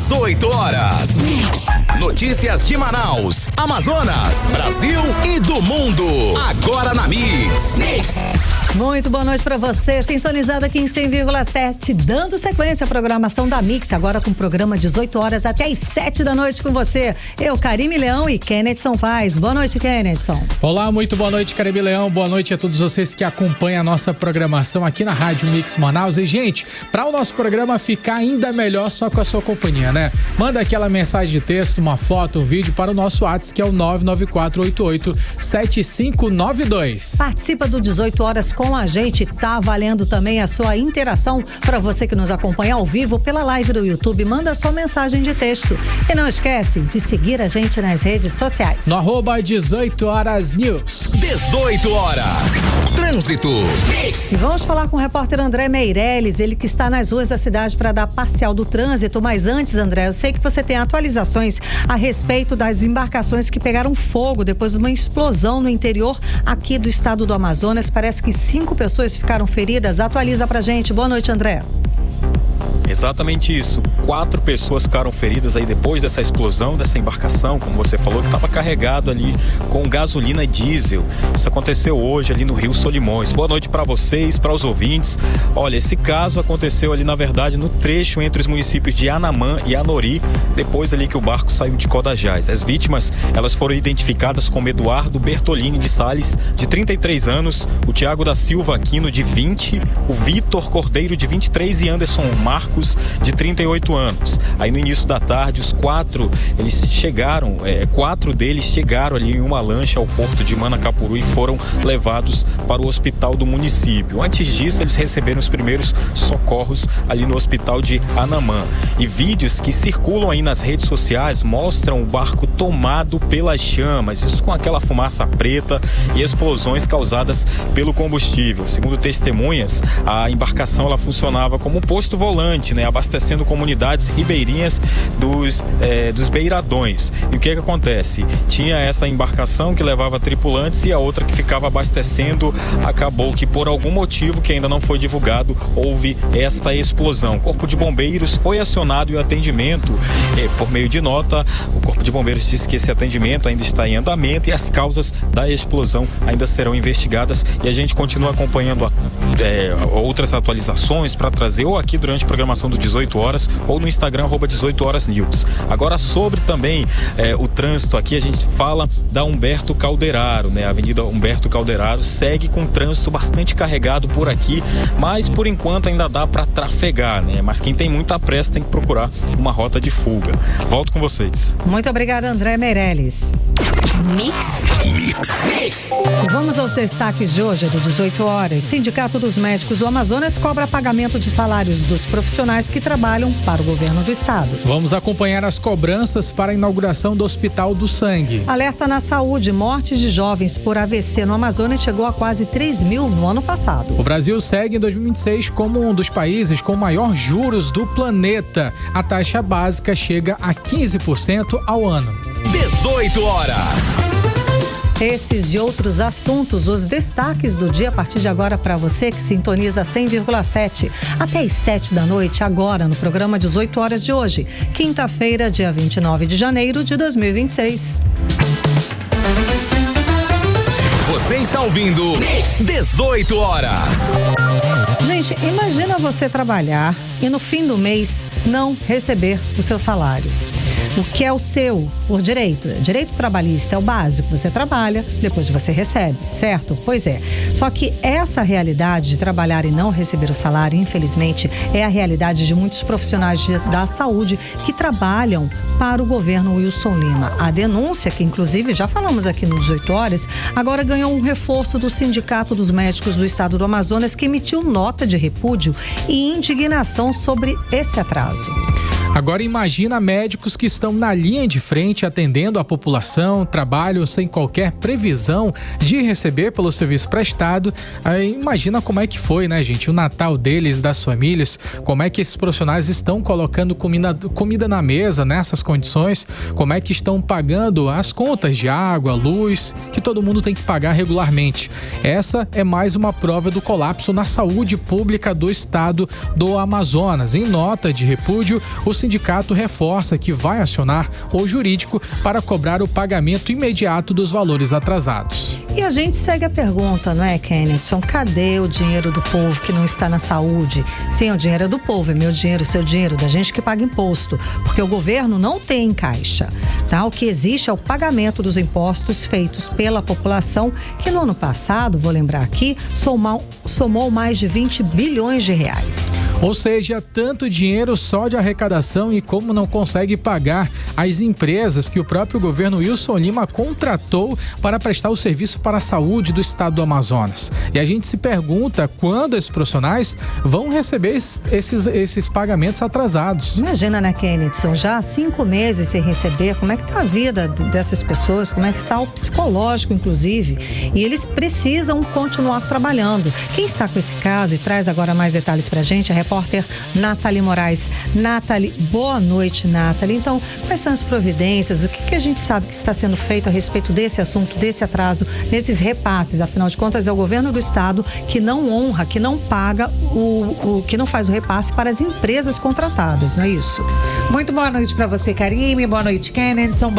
18 horas. Notícias de Manaus, Amazonas, Brasil e do mundo. Agora na Mix. Muito boa noite para você, sintonizado aqui em 100,7, dando sequência à programação da Mix, agora com o programa 18 horas até as 7 da noite com você. Eu, Karime Leão e Kennedson Paz. Boa noite, Kennedson. Olá, muito boa noite, Karime Leão. Boa noite a todos vocês que acompanham a nossa programação aqui na Rádio Mix Manaus. E, gente, para o nosso programa ficar ainda melhor só com a sua companhia, né? Manda aquela mensagem de texto, uma foto, um vídeo para o nosso WhatsApp, que é o 994887592. Participa do 18 horas com a gente, tá valendo também a sua interação. Para você que nos acompanha ao vivo pela live do YouTube, manda sua mensagem de texto. E não esquece de seguir a gente nas redes sociais. No @18 horas News. 18 horas. Trânsito. E vamos falar com o repórter André Meirelles, ele que está nas ruas da cidade para dar parcial do trânsito. Mas antes, André, eu sei que você tem atualizações a respeito das embarcações que pegaram fogo depois de uma explosão no interior aqui do estado do Amazonas. Parece que 5 pessoas ficaram feridas. Atualiza pra gente. Boa noite, André. Exatamente isso. 4 pessoas ficaram feridas aí depois dessa explosão dessa embarcação, como você falou, que estava carregado ali com gasolina e diesel. Isso aconteceu hoje ali no Rio Solimões. Boa noite para vocês, para os ouvintes. Olha, esse caso aconteceu ali, na verdade, no trecho entre os municípios de Anamã e Anori, depois ali que o barco saiu de Codajás. As vítimas, elas foram identificadas como Eduardo Bertolini de Sales, de 33 anos, o Tiago da Silva Aquino, de 20, o Vitor Cordeiro, de 23 e Anderson Marcos, de 38 anos. Aí no início da tarde, os 4, eles chegaram, 4 deles chegaram ali em uma lancha ao porto de Manacapuru e foram levados para o hospital do município. Antes disso, eles receberam os primeiros socorros ali no hospital de Anamã. E vídeos que circulam aí nas redes sociais mostram o barco tomado pelas chamas, isso com aquela fumaça preta e explosões causadas pelo combustível. Segundo testemunhas, a embarcação ela funcionava como um posto volante, né, abastecendo comunidades ribeirinhas dos beiradões. E o que acontece? Tinha essa embarcação que levava tripulantes e a outra que ficava abastecendo. Acabou que por algum motivo que ainda não foi divulgado, houve essa explosão. O Corpo de Bombeiros foi acionado e o atendimento, por meio de nota, o Corpo de Bombeiros disse que esse atendimento ainda está em andamento e as causas da explosão ainda serão investigadas, e a gente continua acompanhando outras atualizações para trazer ou aqui durante a programação do 18 horas ou no Instagram @18 horas News. Agora, sobre também o trânsito aqui, a gente fala da Humberto Calderaro, né? A Avenida Humberto Calderaro segue com trânsito bastante carregado por aqui, mas por enquanto ainda dá para trafegar, né? Mas quem tem muita pressa tem que procurar uma rota de fuga. Volto com vocês. Muito obrigada, André Meirelles. Mix. Vamos aos destaques de hoje do 18 horas. Sindicato dos Médicos do Amazonas cobra pagamento de salários dos profissionais que trabalham para o governo do estado. Vamos acompanhar as cobranças para a inauguração do Hospital do Sangue. Alerta na saúde. Mortes de jovens por AVC no Amazonas chegou a quase 3.000 no ano passado. O Brasil segue em 2026 como um dos países com maior juros do planeta. A taxa básica chega a 15% ao ano. 18 horas. Esses e outros assuntos, os destaques do dia a partir de agora para você que sintoniza 100,7 até as 7 da noite, agora no programa 18 horas de hoje, quinta-feira, dia 29 de janeiro de 2026. Você está ouvindo 18 horas. Gente, imagina você trabalhar e no fim do mês não receber o seu salário. O que é o seu por direito? Direito trabalhista é o básico. Você trabalha, depois você recebe, certo? Pois é. Só que essa realidade de trabalhar e não receber o salário, infelizmente, é a realidade de muitos profissionais da saúde que trabalham para o governo Wilson Lima. A denúncia, que inclusive já falamos aqui no 18 horas, agora ganhou um reforço do Sindicato dos Médicos do Estado do Amazonas, que emitiu nota de repúdio e indignação sobre esse atraso. Agora imagina médicos que estão na linha de frente atendendo a população, trabalham sem qualquer previsão de receber pelo serviço prestado. Aí imagina como é que foi, né, gente? O Natal deles, das famílias, como é que esses profissionais estão colocando comida na mesa nessas condições, como é que estão pagando as contas de água, luz, que todo mundo tem que pagar regularmente. Essa é mais uma prova do colapso na saúde pública do estado do Amazonas. Em nota de repúdio, o sindicato reforça que vai acionar o jurídico para cobrar o pagamento imediato dos valores atrasados. E a gente segue a pergunta, não é, Kennedson? Cadê o dinheiro do povo que não está na saúde? Sim, o dinheiro é do povo, é meu dinheiro, seu dinheiro, da gente que paga imposto, porque o governo não tem caixa, tá? O que existe é o pagamento dos impostos feitos pela população, que no ano passado, vou lembrar aqui, somou mais de 20 bilhões de reais. Ou seja, tanto dinheiro só de arrecadação, e como não consegue pagar as empresas que o próprio governo Wilson Lima contratou para prestar o serviço para a saúde do estado do Amazonas. E a gente se pergunta quando esses profissionais vão receber esses pagamentos atrasados. Imagina, né, Kennedson? Já há 5 meses sem receber, como é que está a vida dessas pessoas, como é que está o psicológico, inclusive. E eles precisam continuar trabalhando. Quem está com esse caso e traz agora mais detalhes pra gente é a repórter Nathalie Moraes. Nathalie, boa noite, Nathalie. Então, quais são as providências? O que a gente sabe que está sendo feito a respeito desse assunto, desse atraso, nesses repasses? Afinal de contas, é o governo do estado que não honra, que não paga, que não faz o repasse para as empresas contratadas, não é isso? Muito boa noite para você, Karime. Boa noite, Kennedson.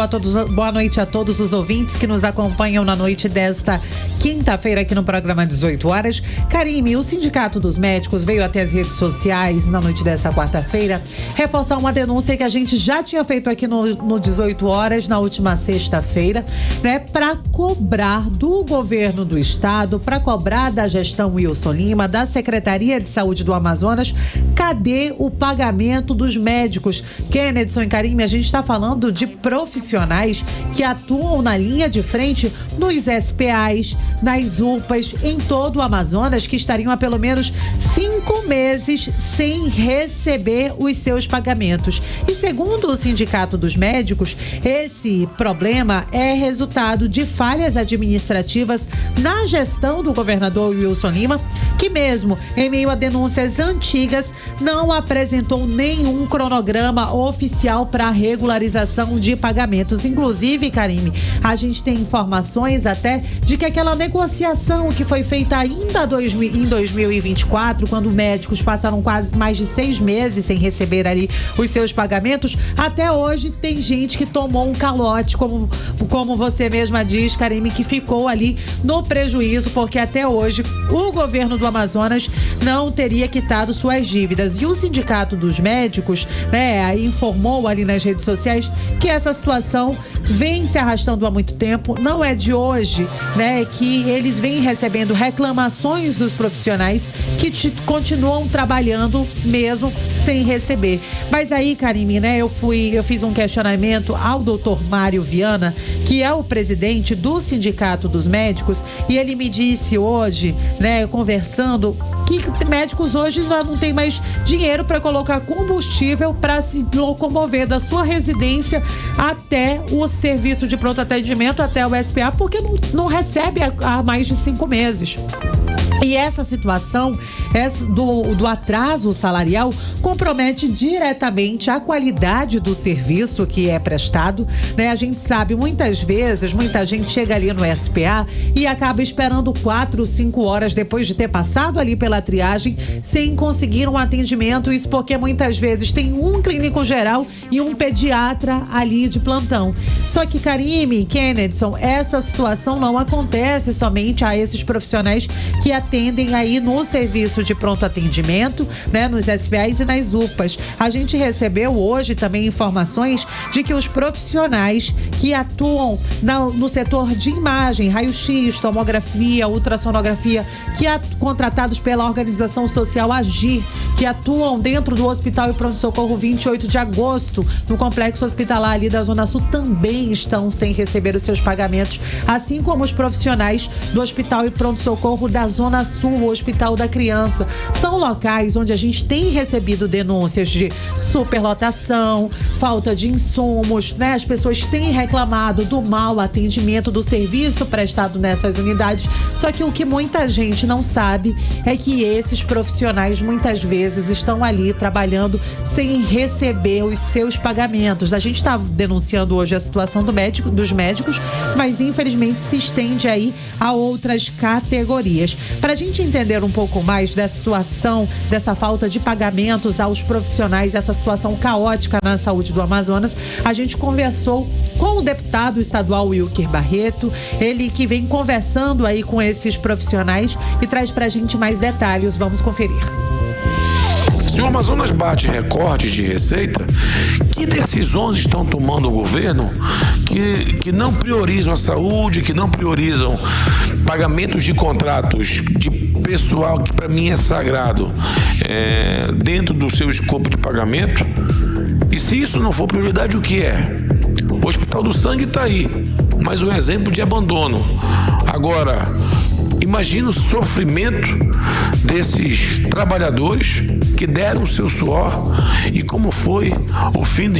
Boa noite a todos os ouvintes que nos acompanham na noite desta quinta-feira aqui no programa 18 horas. Karime, o Sindicato dos Médicos veio até as redes sociais na noite desta quarta-feira reforçar uma denúncia que a gente já tinha feito aqui no 18 horas na última sexta-feira, né, para cobrar do governo do estado, para cobrar da gestão Wilson Lima, da Secretaria de Saúde do Amazonas, cadê o pagamento dos médicos? Kennedson e Karime, a gente está falando de profissionais que atuam na linha de frente nos SPAs, nas UPAs, em todo o Amazonas, que estariam há pelo menos 5 meses sem receber os seus pagamentos. E segundo o Sindicato dos Médicos, esse problema é resultado de falhas administrativas na gestão do governador Wilson Lima, que mesmo em meio a denúncias antigas, não apresentou nenhum cronograma oficial para regularização de pagamentos. Inclusive, Karime, a gente tem informações até de que aquela negociação que foi feita ainda em 2024, quando médicos passaram quase mais de 6 meses sem receber ali os seus pagamentos, até hoje tem gente que tomou um calote, como você mesma diz, Karime, que ficou ali no prejuízo, porque até hoje o governo do Amazonas não teria quitado suas dívidas. E o Sindicato dos Médicos, né, informou ali nas redes sociais que essa situação vem se arrastando há muito tempo. Não é de hoje, né, que eles vêm recebendo reclamações dos profissionais que continuam trabalhando mesmo sem receber. Mas aí, Karime, né, eu fiz um questionamento ao doutor Mário Viana, que é o presidente do Sindicato dos Médicos, e ele me disse hoje, né, conversando, que médicos hoje já não tem mais dinheiro para colocar combustível para se locomover da sua residência até o serviço de pronto atendimento, até o SPA, porque não recebe há mais de 5 meses. E essa situação do atraso salarial compromete diretamente a qualidade do serviço que é prestado, né? A gente sabe, muitas vezes, muita gente chega ali no SPA e acaba esperando 4 ou 5 horas depois de ter passado ali pela triagem sem conseguir um atendimento. Isso porque muitas vezes tem um clínico geral e um pediatra ali de plantão. Só que, Karime, Kennedson, essa situação não acontece somente a esses profissionais que atendem aí no serviço de pronto atendimento, né, nos SPAs e nas UPAs. A gente recebeu hoje também informações de que os profissionais que atuam no setor de imagem, raio-x, tomografia, ultrassonografia, contratados pela organização social Agir, que atuam dentro do Hospital e Pronto-Socorro 28 de agosto, no complexo hospitalar ali da Zona Sul, também estão sem receber os seus pagamentos, assim como os profissionais do Hospital e Pronto-Socorro da Zona Sul, o Hospital da Criança. São locais onde a gente tem recebido denúncias de superlotação, falta de insumos, né? As pessoas têm reclamado do mau atendimento, do serviço prestado nessas unidades. Só que o que muita gente não sabe é que esses profissionais muitas vezes estão ali trabalhando sem receber os seus pagamentos. A gente está denunciando hoje a situação dos médicos, mas infelizmente se estende aí a outras categorias. Para Para a gente entender um pouco mais da situação, dessa falta de pagamentos aos profissionais, essa situação caótica na saúde do Amazonas, a gente conversou com o deputado estadual Wilker Barreto, ele que vem conversando aí com esses profissionais e traz pra gente mais detalhes. Vamos conferir. Se o Amazonas bate recorde de receita, que decisões estão tomando o governo que não priorizam a saúde, que não priorizam pagamentos de contratos de pessoal que para mim é sagrado dentro do seu escopo de pagamento? E se isso não for prioridade, o que é? O Hospital do Sangue está aí, mas um exemplo de abandono. Agora, imagina o sofrimento desses trabalhadores que deram o seu suor e como foi o fim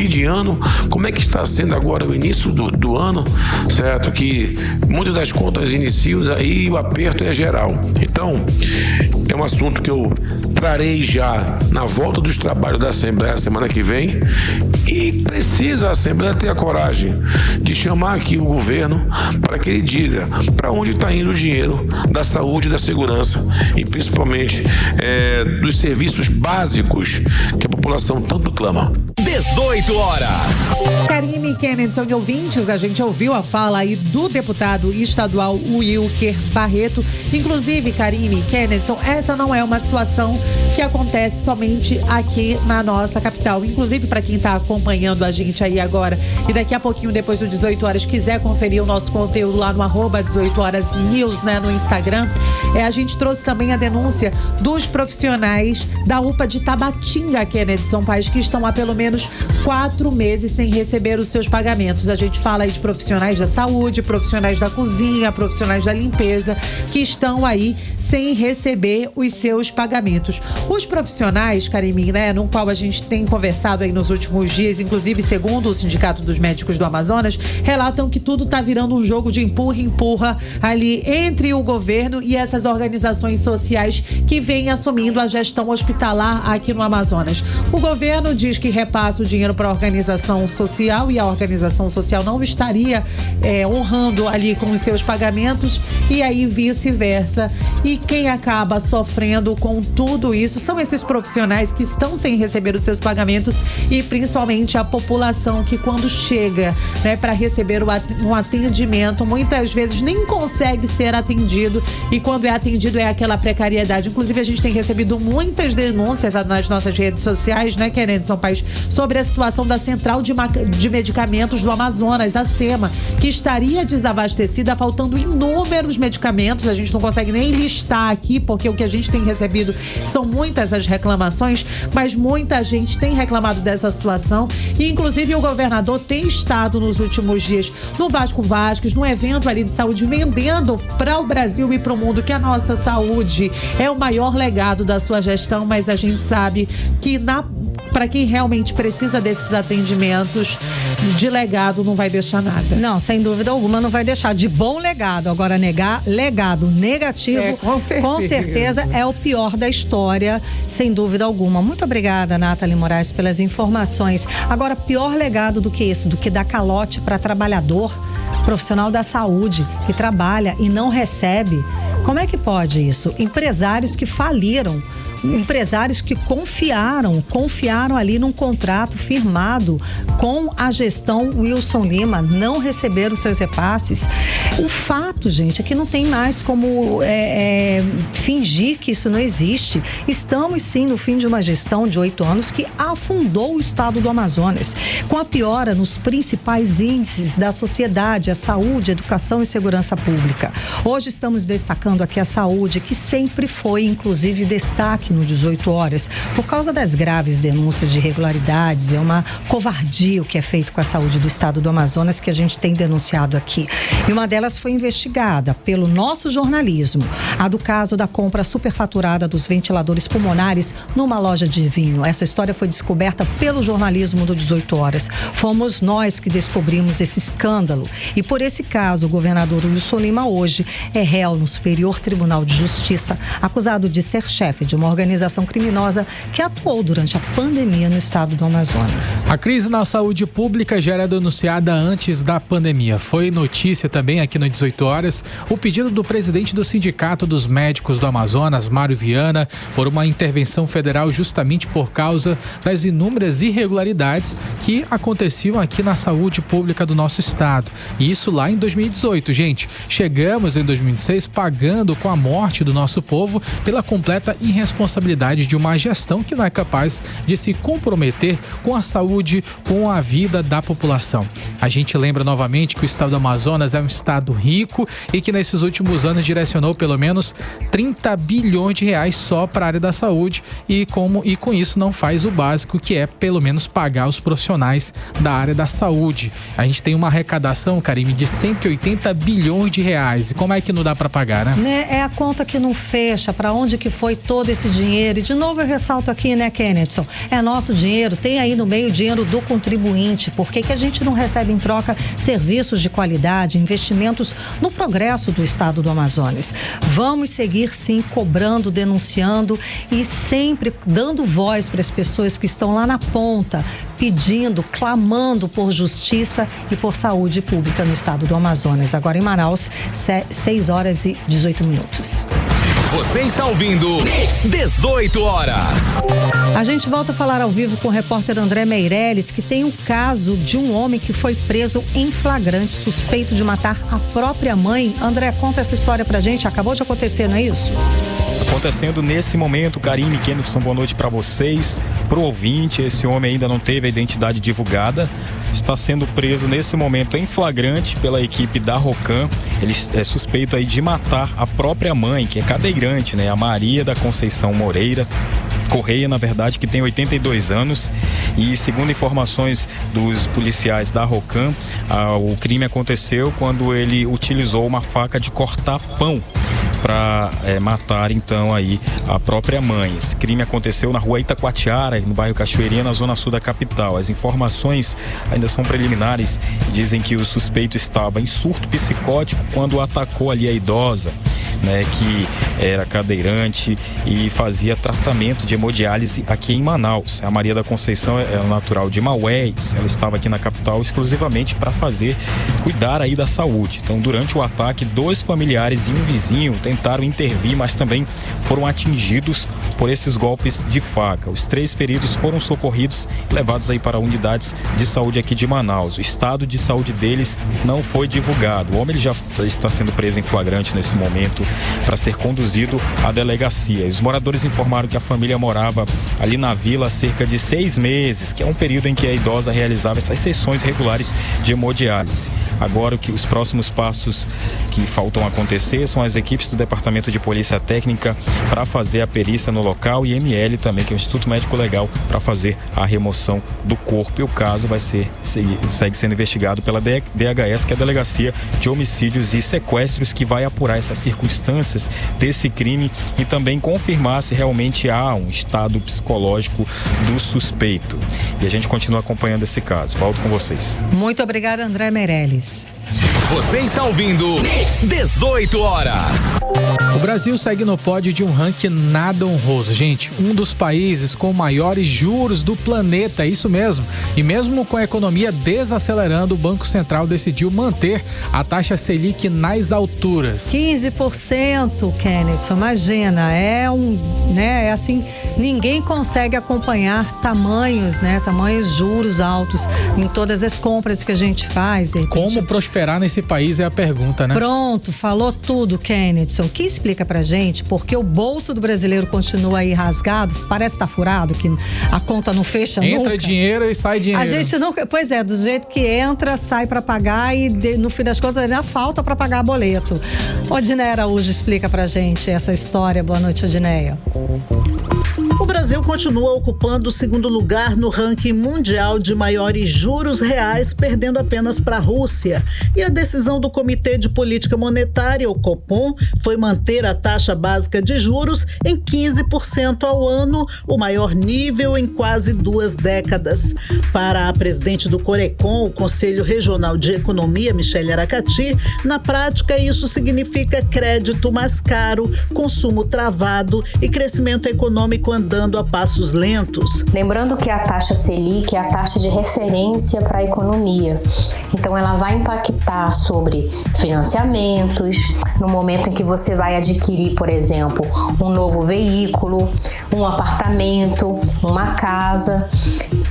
de ano, como é que está sendo agora o início do ano, certo? Que muitas das contas iniciam aí, o aperto é geral. Então, é um assunto que eu trarei já na volta dos trabalhos da Assembleia semana que vem, e precisa a Assembleia ter a coragem de chamar aqui o governo para que ele diga para onde está indo o dinheiro da saúde e da segurança, e principalmente dos serviços básicos que a população tanto clama. 18 horas. Karime, Kennedson e ouvintes, a gente ouviu a fala aí do deputado estadual Wilker Barreto. Inclusive, Karime, Kennedson, essa não é uma situação que acontece somente aqui na nossa capital. Inclusive, para quem está acompanhando a gente aí agora e daqui a pouquinho, depois do 18 horas, quiser conferir o nosso conteúdo lá no @18horasnews, né, no Instagram, a gente trouxe também a denúncia dos profissionais da UPA de Tabatinga, Kennedson Paes, que estão há pelo menos 4 meses sem receber os seus pagamentos. A gente fala aí de profissionais da saúde, profissionais da cozinha, profissionais da limpeza, que estão aí sem receber os seus pagamentos. Os profissionais, Karime, né, no qual a gente tem conversado aí nos últimos dias, inclusive segundo o Sindicato dos Médicos do Amazonas, relatam que tudo tá virando um jogo de empurra-empurra ali entre o governo e essas organizações sociais que vêm assumindo a gestão hospitalar aqui no Amazonas. O governo diz que repassa o dinheiro para a organização social e a organização social não estaria honrando ali com os seus pagamentos, e aí vice-versa. E quem acaba sofrendo com tudo isso são esses profissionais que estão sem receber os seus pagamentos, e principalmente a população que, quando chega, né, para receber um atendimento, muitas vezes nem consegue ser atendido, e quando é atendido é aquela precariedade. Inclusive, a gente tem recebido muitas denúncias nas nossas redes sociais, né, Kennedson Paes, sobre a situação da Central de Medicamentos do Amazonas, a SEMA, que estaria desabastecida, faltando inúmeros medicamentos. A gente não consegue nem listar aqui, porque o que a gente tem recebido são muitas as reclamações, mas muita gente tem reclamado dessa situação, e inclusive o governador tem estado nos últimos dias no Vasco Vasques, num evento ali de saúde, vendendo para o Brasil e para o mundo que a nossa saúde é o maior legado da sua gestão, mas a gente sabe que para quem realmente precisa desses atendimentos, de legado não vai deixar nada. Não, sem dúvida alguma não vai deixar. De bom legado. Agora, negar legado negativo, com certeza é o pior da história, sem dúvida alguma. Muito obrigada, Nathalie Moraes, pelas informações. Agora, pior legado do que isso, do que dar calote para trabalhador, profissional da saúde, que trabalha e não recebe. Como é que pode isso? Empresários que faliram, empresários que confiaram ali num contrato firmado com a gestão Wilson Lima, não receberam seus repasses. O fato, gente, é que não tem mais como fingir que isso não existe. Estamos sim no fim de uma gestão de 8 anos que afundou o estado do Amazonas, com a piora nos principais índices da sociedade, a saúde, a educação e segurança pública. Hoje estamos destacando aqui a saúde, que sempre foi, inclusive, destaque no 18 horas, por causa das graves denúncias de irregularidades. É uma covardia o que é feito com a saúde do estado do Amazonas, que a gente tem denunciado aqui. E uma delas foi investigada pelo nosso jornalismo, a do caso da compra superfaturada dos ventiladores pulmonares numa loja de vinho. Essa história foi descoberta pelo jornalismo do 18 horas. Fomos nós que descobrimos esse escândalo. E por esse caso, o governador Wilson Lima hoje é réu no Superior Tribunal de Justiça, acusado de ser chefe de uma organização organização criminosa que atuou durante a pandemia no estado do Amazonas. A crise na saúde pública já era denunciada antes da pandemia. Foi notícia também aqui no 18 Horas o pedido do presidente do Sindicato dos Médicos do Amazonas, Mário Viana, por uma intervenção federal justamente por causa das inúmeras irregularidades que aconteciam aqui na saúde pública do nosso estado. E isso lá em 2018, gente. Chegamos em 2026 pagando com a morte do nosso povo pela completa irresponsabilidade de uma gestão que não é capaz de se comprometer com a saúde, com a vida da população. A gente lembra novamente que o estado do Amazonas é um estado rico e que nesses últimos anos direcionou pelo menos 30 bilhões de reais só para a área da saúde e com isso não faz o básico, que é pelo menos pagar os profissionais da área da saúde. A gente tem uma arrecadação, Karime, de 180 bilhões de reais. E como é que não dá para pagar, né? É a conta que não fecha, para onde que foi todo esse dinheiro? E de novo eu ressalto aqui, né, Kennedson? É nosso dinheiro, tem aí no meio o dinheiro do contribuinte. Por que a gente não recebe em troca serviços de qualidade, investimentos no progresso do estado do Amazonas? Vamos seguir sim cobrando, denunciando e sempre dando voz para as pessoas que estão lá na ponta, pedindo, clamando por justiça e por saúde pública no estado do Amazonas. Agora em Manaus, 6 horas e 18 minutos. Você está ouvindo 18 Horas. A gente volta a falar ao vivo com o repórter André Meirelles, que tem um caso de um homem que foi preso em flagrante, suspeito de matar a própria mãe. André, conta essa história pra gente. Acabou de acontecer, não é isso? Acontecendo nesse momento, Karime, Kennedson, boa noite para vocês. Pro ouvinte, esse homem ainda não teve a identidade divulgada. Está sendo preso nesse momento em flagrante pela equipe da Rocan. Ele é suspeito aí de matar a própria mãe, que é cadeirante, né? A Maria da Conceição Moreira Correia, na verdade, que tem 82 anos. E segundo informações dos policiais da Rocan, o crime aconteceu quando ele utilizou uma faca de cortar pão para matar então aí a própria mãe. Esse crime aconteceu na rua Itacoatiara, no bairro Cachoeirinha, na zona sul da capital. As informações ainda são preliminares, dizem que o suspeito estava em surto psicótico quando atacou ali a idosa, né, que era cadeirante e fazia tratamento de hemodiálise aqui em Manaus. A Maria da Conceição é natural de Maués, ela estava aqui na capital exclusivamente para cuidar aí da saúde. Então, durante o ataque, 2 familiares e um vizinho tentaram intervir, mas também foram atingidos por esses golpes de faca. Os 3 feridos foram socorridos e levados aí para unidades de saúde aqui de Manaus. O estado de saúde deles não foi divulgado. O homem ele já está sendo preso em flagrante nesse momento para ser conduzido à delegacia. Os moradores informaram que a família morava ali na vila há cerca de 6 meses, que é um período em que a idosa realizava essas sessões regulares de hemodiálise. Agora, os próximos passos que faltam acontecer são as equipes do Departamento de Polícia Técnica para fazer a perícia no local e ML também, que é o Instituto Médico Legal, para fazer a remoção do corpo. E o caso segue sendo investigado pela DHS, que é a Delegacia de Homicídios e Sequestros, que vai apurar essas circunstâncias desse crime e também confirmar se realmente há um estado psicológico do suspeito. E a gente continua acompanhando esse caso. Volto com vocês. Muito obrigada, André Meirelles. Você está ouvindo 18 Horas. O Brasil segue no pódio de um ranking nada honroso, gente. Um dos países com maiores juros do planeta, isso mesmo. E mesmo com a economia desacelerando, o Banco Central decidiu manter a taxa Selic nas alturas. 15%, Kennedson, imagina, é assim, ninguém consegue acompanhar tamanhos juros altos em todas as compras que a gente faz. Como prosperar nesse país é a pergunta, né? Pronto, falou tudo, Kennedson. Que explica pra gente porque o bolso do brasileiro continua aí rasgado, parece que tá furado, que a conta não fecha nunca. Entra dinheiro e sai dinheiro. A gente nunca, pois é, do jeito que entra, sai pra pagar e no fim das contas já falta pra pagar boleto. Odineia Araújo explica pra gente essa história. Boa noite, Odineia. O Brasil Brasil continua ocupando o segundo lugar no ranking mundial de maiores juros reais, perdendo apenas para a Rússia. E a decisão do Comitê de Política Monetária, o Copom, foi manter a taxa básica de juros em 15% ao ano, o maior nível em quase 2 décadas. Para a presidente do Corecon, o Conselho Regional de Economia, Michele Aracati, na prática isso significa crédito mais caro, consumo travado e crescimento econômico andando a passos lentos. Lembrando que a taxa Selic é a taxa de referência para a economia. Então ela vai impactar sobre financiamentos, no momento em que você vai adquirir, por exemplo, um novo veículo, um apartamento, uma casa.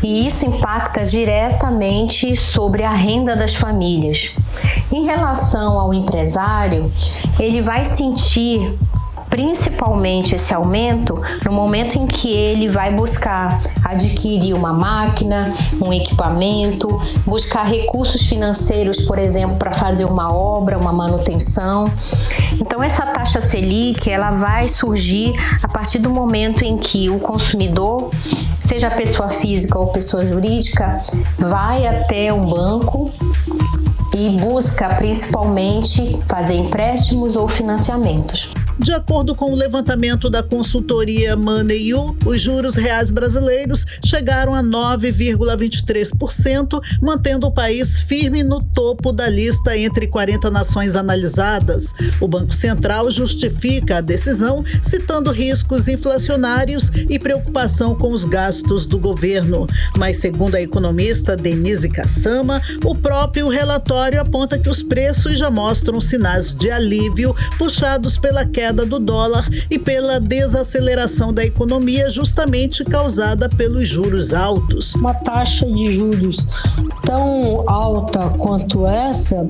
E isso impacta diretamente sobre a renda das famílias. Em relação ao empresário, ele vai sentir principalmente esse aumento no momento em que ele vai buscar adquirir uma máquina, um equipamento, buscar recursos financeiros, por exemplo, para fazer uma obra, uma manutenção. Então essa taxa Selic, ela vai surgir a partir do momento em que o consumidor, seja pessoa física ou pessoa jurídica, vai até um banco e busca principalmente fazer empréstimos ou financiamentos. De acordo com o levantamento da consultoria Money.u, os juros reais brasileiros chegaram a 9,23%, mantendo o país firme no topo da lista entre 40 nações analisadas. O Banco Central justifica a decisão citando riscos inflacionários e preocupação com os gastos do governo. Mas, segundo a economista Denise Kassama, o próprio relatório aponta que os preços já mostram sinais de alívio puxados pela queda do dólar e pela desaceleração da economia justamente causada pelos juros altos. Uma taxa de juros tão alta quanto essa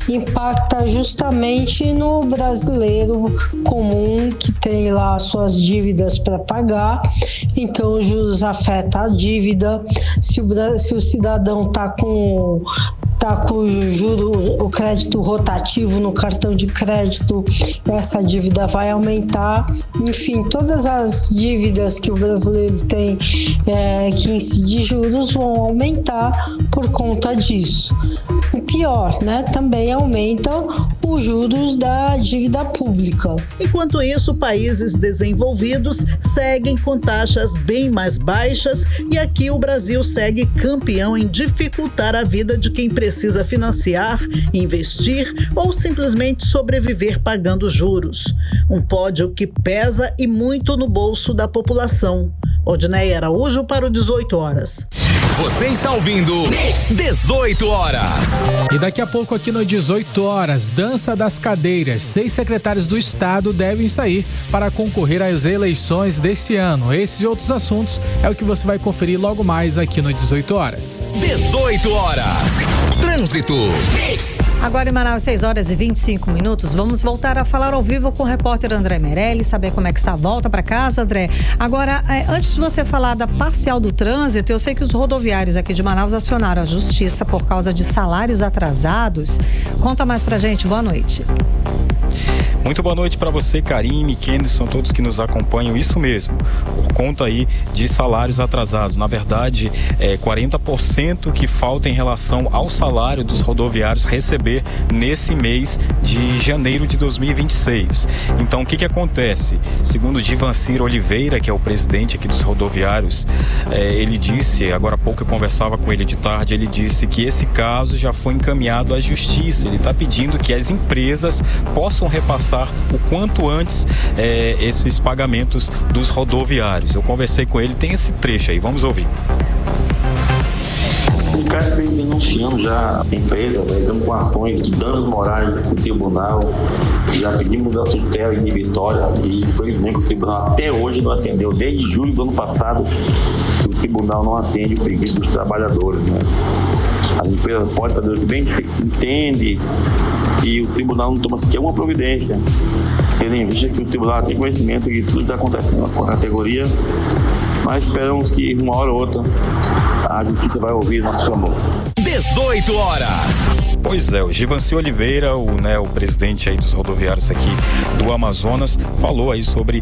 impacta justamente no brasileiro comum que tem lá suas dívidas para pagar, então os juros afetam a dívida. Se o cidadão está com o juro, o crédito rotativo no cartão de crédito, essa dívida vai aumentar. Enfim, todas as dívidas que o brasileiro tem que incidir juros vão aumentar por conta disso. E pior, também aumentam os juros da dívida pública. Enquanto isso, países desenvolvidos seguem com taxas bem mais baixas e aqui o Brasil segue campeão em dificultar a vida de quem precisa financiar, investir ou simplesmente sobreviver pagando juros. Um pódio que pesa e muito no bolso da população. Odneia Araújo para o 18 horas. Você está ouvindo 18 horas. E daqui a pouco aqui no 18 horas, dança das cadeiras. 6 secretários do estado devem sair para concorrer às eleições desse ano. Esses e outros assuntos é o que você vai conferir logo mais aqui no 18 horas. 18 horas. Trânsito. Agora em Manaus, 6 horas e 25 minutos. Vamos voltar a falar ao vivo com o repórter André Meirelles, saber como é que está a volta para casa, André. Agora, antes de você falar da parcial do trânsito, eu sei que os rodoviários aqui de Manaus acionaram a justiça por causa de salários atrasados. Conta mais pra gente, boa noite. Muito boa noite para você, Karime, Kenderson, todos que nos acompanham. Isso mesmo, por conta aí de salários atrasados. Na verdade, 40% que falta em relação ao salário dos rodoviários receber nesse mês de janeiro de 2026. Então, o que acontece? Segundo o Divancir Oliveira, que é o presidente aqui dos rodoviários, ele disse, agora há pouco eu conversava com ele de tarde, ele disse que esse caso já foi encaminhado à justiça. Ele está pedindo que as empresas possam repassar o quanto antes esses pagamentos dos rodoviários. Eu conversei com ele, tem esse trecho aí, vamos ouvir. O CARF vem denunciando já empresas, estamos com ações de danos morais no tribunal, já pedimos a tutela inibitória e infelizmente o tribunal até hoje não atendeu, desde julho do ano passado o tribunal não atende o pedido dos trabalhadores, As empresas podem saber o que bem entende e o tribunal não toma sequer uma providência, tendo em vista que o tribunal tem conhecimento de tudo que está acontecendo com a categoria, mas esperamos que uma hora ou outra a justiça vai ouvir nosso clamor. 18 horas. Pois é, o Givanci Oliveira, o presidente aí dos rodoviários aqui do Amazonas, falou aí sobre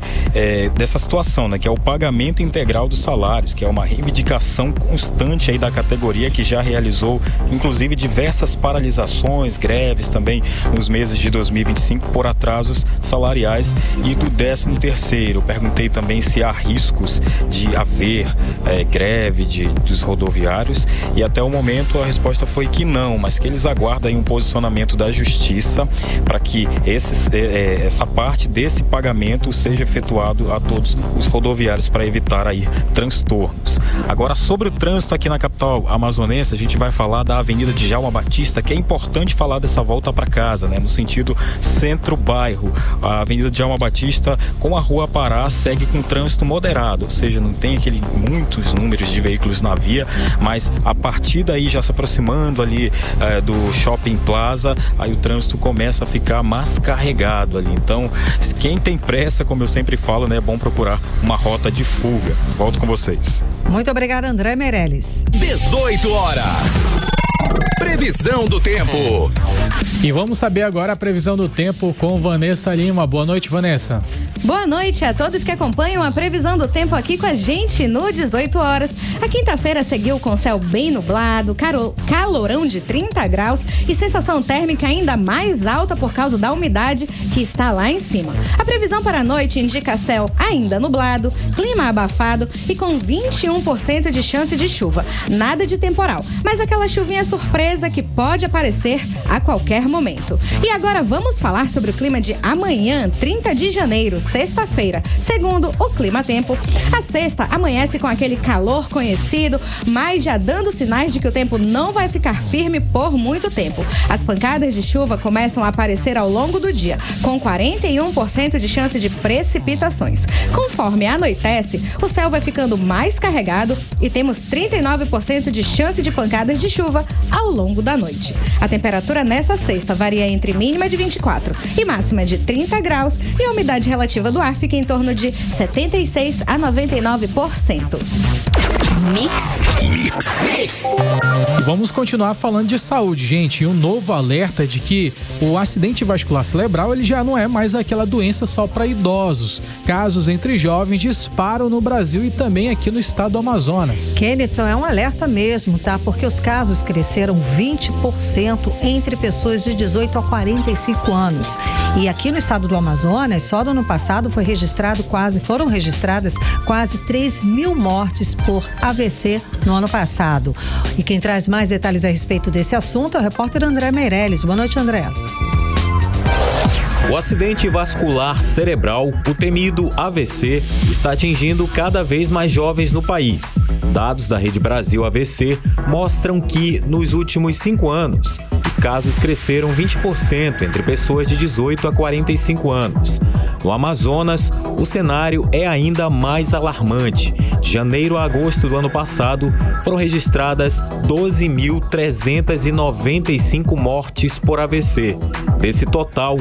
dessa situação, né, que é o pagamento integral dos salários, que é uma reivindicação constante aí da categoria, que já realizou, inclusive, diversas paralisações, greves também nos meses de 2025 por atrasos salariais e do 13º. Perguntei também se há riscos de haver greve dos rodoviários, e até o momento a resposta foi que não, mas que eles aguardam aí um posicionamento da justiça para que essa parte desse pagamento seja efetuado a todos os rodoviários para evitar aí transtornos. Agora, sobre o trânsito aqui na capital amazonense, a gente vai falar da Avenida Djalma Batista, que é importante falar dessa volta para casa, né, no sentido centro-bairro. A Avenida Djalma Batista com a Rua Pará segue com trânsito moderado, ou seja, não tem muitos números de veículos na via, mas a partir daí, já se aproximando ali do Shopping Plaza, aí o trânsito começa a ficar mais carregado ali. Então, quem tem pressa, como eu sempre falo, né, é bom procurar uma rota de fuga. Volto com vocês. Muito obrigada, André Meirelles. 18 horas. Previsão do tempo. E vamos saber agora a previsão do tempo com Vanessa Lima. Boa noite, Vanessa. Boa noite a todos que acompanham a previsão do tempo aqui com a gente no 18 horas. A quinta-feira seguiu com céu bem nublado, calorão de 30 graus e sensação térmica ainda mais alta por causa da umidade que está lá em cima. A previsão para a noite indica céu ainda nublado, clima abafado e com 21% de chance de chuva. Nada de temporal, mas aquela chuvinha surpresa que pode aparecer a qualquer momento. E agora vamos falar sobre o clima de amanhã, 30 de janeiro, sexta-feira. Segundo o Clima Tempo, a sexta amanhece com aquele calor conhecido, mas já dando sinais de que o tempo não vai ficar firme por muito tempo. As pancadas de chuva começam a aparecer ao longo do dia, com 41% de chance de precipitações. Conforme anoitece, o céu vai ficando mais carregado e temos 39% de chance de pancadas de chuva ao longo da noite. A temperatura nessa sexta varia entre mínima de 24 e máxima de 30 graus e a umidade relativa do ar fica em torno de 76 a 99%. Mix. E vamos continuar falando de saúde, gente. E um novo alerta de que o acidente vascular cerebral ele já não é mais aquela doença só para idosos. Casos entre jovens disparam no Brasil e também aqui no estado do Amazonas. Kenneth, é um alerta mesmo, tá? Porque os casos cresceram 20% entre pessoas de 18 a 45 anos. E aqui no estado do Amazonas, só no ano passado foram registradas quase 3 mil mortes por AVC no ano passado. E quem traz mais detalhes a respeito desse assunto é o repórter André Meirelles. Boa noite, André. O acidente vascular cerebral, o temido AVC, está atingindo cada vez mais jovens no país. Dados da Rede Brasil AVC mostram que, nos últimos 5 anos, os casos cresceram 20% entre pessoas de 18 a 45 anos. No Amazonas, o cenário é ainda mais alarmante. De janeiro a agosto do ano passado, foram registradas 12.395 mortes por AVC. Desse total,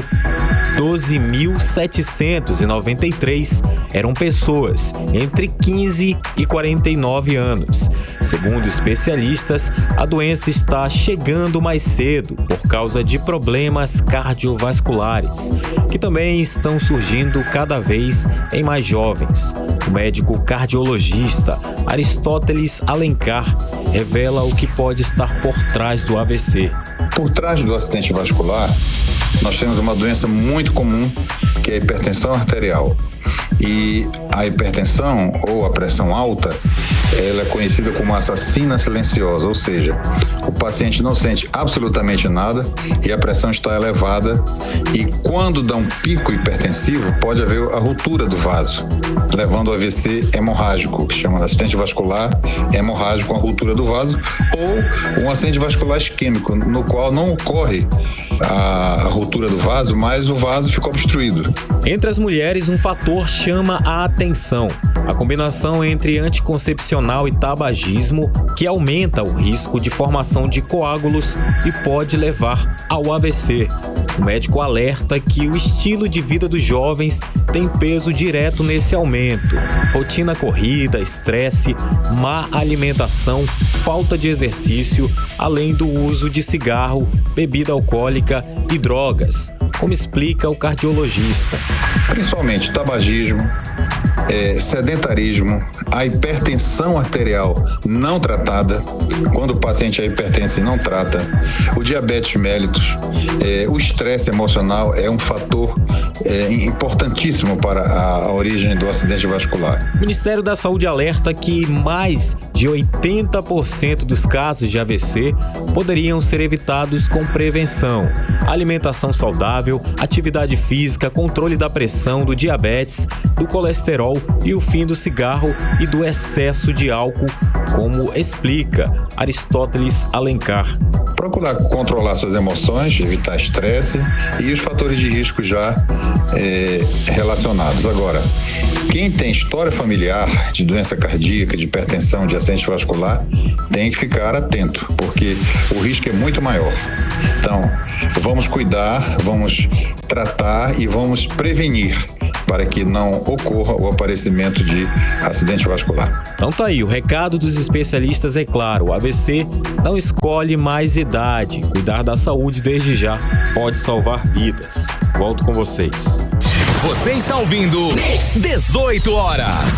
12.793 eram pessoas entre 15 e 49 anos. Segundo especialistas, a doença está chegando mais cedo por causa de problemas cardiovasculares, que também estão surgindo cada vez em mais jovens. O médico cardiologista Aristóteles Alencar revela o que pode estar por trás do AVC. Por trás do acidente vascular, nós temos uma doença muito comum, que é a hipertensão arterial. E a hipertensão, ou a pressão alta, ela é conhecida como assassina silenciosa, ou seja, o paciente não sente absolutamente nada e a pressão está elevada, e quando dá um pico hipertensivo, pode haver a ruptura do vaso, levando ao AVC hemorrágico, que chama de acidente vascular hemorrágico, com a ruptura do vaso, ou um acidente vascular isquêmico, no qual não ocorre a ruptura do vaso, mas o vaso ficou obstruído. Entre as mulheres, um fator chama a atenção: a combinação entre anticoncepcional e tabagismo, que aumenta o risco de formação de coágulos e pode levar ao AVC. O médico alerta que o estilo de vida dos jovens têm peso direto nesse aumento. Rotina corrida, estresse, má alimentação, falta de exercício, além do uso de cigarro, bebida alcoólica e drogas, como explica o cardiologista. Principalmente tabagismo, sedentarismo, a hipertensão arterial não tratada, quando o paciente é hipertenso e não trata, o diabetes mellitus, o estresse emocional é um fator importantíssimo para a origem do acidente vascular. O Ministério da Saúde alerta que mais de 80% dos casos de AVC poderiam ser evitados com prevenção, alimentação saudável, atividade física, controle da pressão, do diabetes, do colesterol e o fim do cigarro e do excesso de álcool, como explica Aristóteles Alencar. Procurar controlar suas emoções, evitar estresse e os fatores de risco já relacionados. Agora, quem tem história familiar de doença cardíaca, de hipertensão, de acidente vascular, tem que ficar atento, porque o risco é muito maior. Então, vamos cuidar, vamos tratar e vamos prevenir para que não ocorra o aparecimento de acidente vascular. Então tá aí, o recado dos especialistas é claro, o AVC não escolhe mais idade. Cuidar da saúde desde já pode salvar vidas. Volto com vocês. Você está ouvindo 18 horas.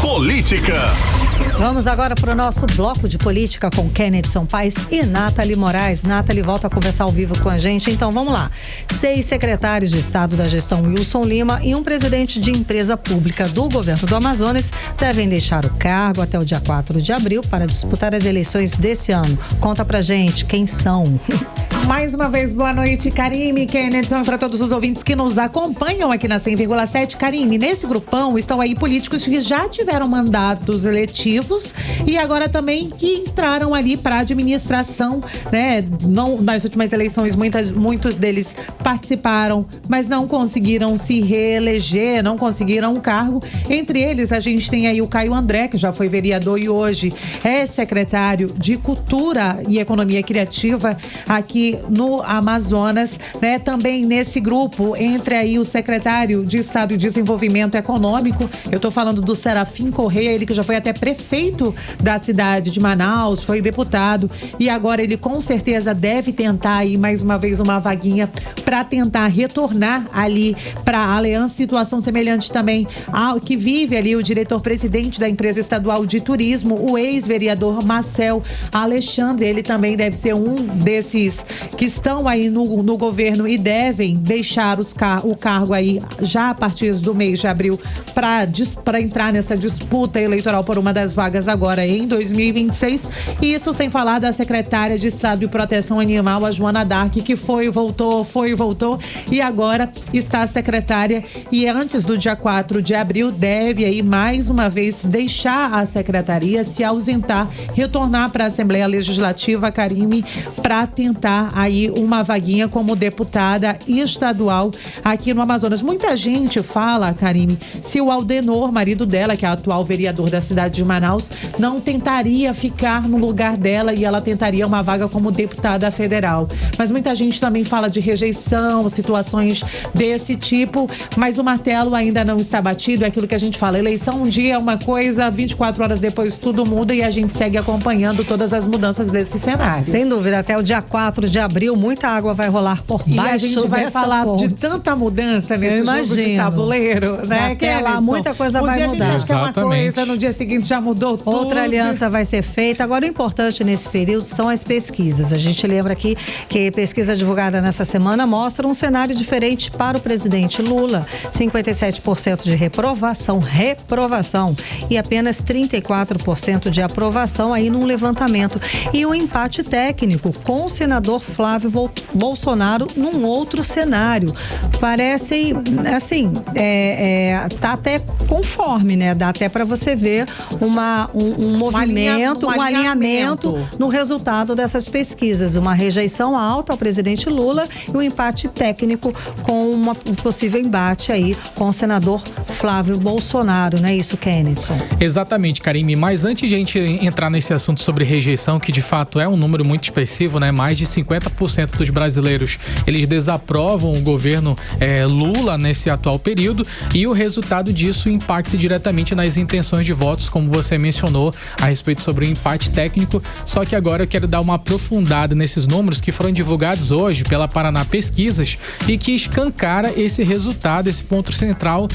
Política. Vamos agora para o nosso bloco de política com Kennedson Paes e Nathalie Moraes. Nathalie volta a conversar ao vivo com a gente, então vamos lá. 6 secretários de Estado da gestão Wilson Lima e um presidente de empresa pública do governo do Amazonas devem deixar o cargo até o dia 4 de abril para disputar as eleições desse ano. Conta pra gente quem são. Mais uma vez, boa noite, Karime, Kennedson, para todos os ouvintes que nos acompanham aqui na 100,7. Karime, nesse grupão estão aí políticos que já tiveram mandatos eletivos e agora também que entraram ali para a administração, né? Não, nas últimas eleições, muitos deles participaram, mas não conseguiram se reeleger, não conseguiram um cargo. Entre eles, a gente tem aí o Caio André, que já foi vereador e hoje é secretário de Cultura e Economia Criativa aqui no Amazonas, né? Também nesse grupo, entre aí o secretário de Estado de Desenvolvimento Econômico, eu tô falando do Serafim Correia, ele que já foi até prefeito da cidade de Manaus, foi deputado e agora ele com certeza deve tentar aí mais uma vez uma vaguinha para tentar retornar ali para a Aliança, situação semelhante também ao que vive ali o diretor-presidente da empresa estadual de turismo, o ex-vereador Marcel Alexandre, ele também deve ser um desses que estão aí no governo e devem deixar o cargo aí já a partir do mês de abril para entrar nessa disputa eleitoral por uma das vagas agora em 2026. E isso sem falar da secretária de Estado de Proteção Animal, a Joana Dark, que foi e voltou e agora está secretária e antes do dia 4 de abril deve aí mais uma vez deixar a secretaria, se ausentar, retornar para a Assembleia Legislativa, Karime, para tentar aí uma vaguinha como deputada estadual aqui no Amazonas. Muita gente fala, Karime, se o Aldenor, marido dela, que é o atual vereador da cidade de Manaus, não tentaria ficar no lugar dela e ela tentaria uma vaga como deputada federal. Mas muita gente também fala de rejeição, situações desse tipo, mas o martelo ainda não está batido, é aquilo que a gente fala, eleição um dia é uma coisa, 24 horas depois tudo muda e a gente segue acompanhando todas as mudanças desse cenário. Sem dúvida, até o dia 4 de abril, muita água vai rolar por baixo. E a gente vai falar de tanta mudança nesse jogo de tabuleiro, né? Até lá, muita coisa vai mudar. Um dia a gente acha que é uma coisa, no dia seguinte já mudou tudo. Outra aliança vai ser feita. Agora, o importante nesse período são as pesquisas. A gente lembra aqui que pesquisa divulgada nessa semana mostra um cenário diferente para o presidente Lula. 57% de reprovação e apenas 34% de aprovação aí num levantamento. E um empate técnico com o senador Flávio Bolsonaro num outro cenário. Parece, assim, tá até conforme, né? Dá até para você ver um movimento, um alinhamento no resultado dessas pesquisas. Uma rejeição alta ao presidente Lula e um empate técnico com um possível embate aí com o senador Flávio Bolsonaro, não é isso, Kennedson? Exatamente, Karime. Mas antes de a gente entrar nesse assunto sobre rejeição, que de fato é um número muito expressivo, né? Mais de 50% 50% dos brasileiros, eles desaprovam o governo Lula nesse atual período, e o resultado disso impacta diretamente nas intenções de votos, como você mencionou a respeito sobre o empate técnico. Só que agora eu quero dar uma aprofundada nesses números que foram divulgados hoje pela Paraná Pesquisas e que escancara esse resultado, esse ponto central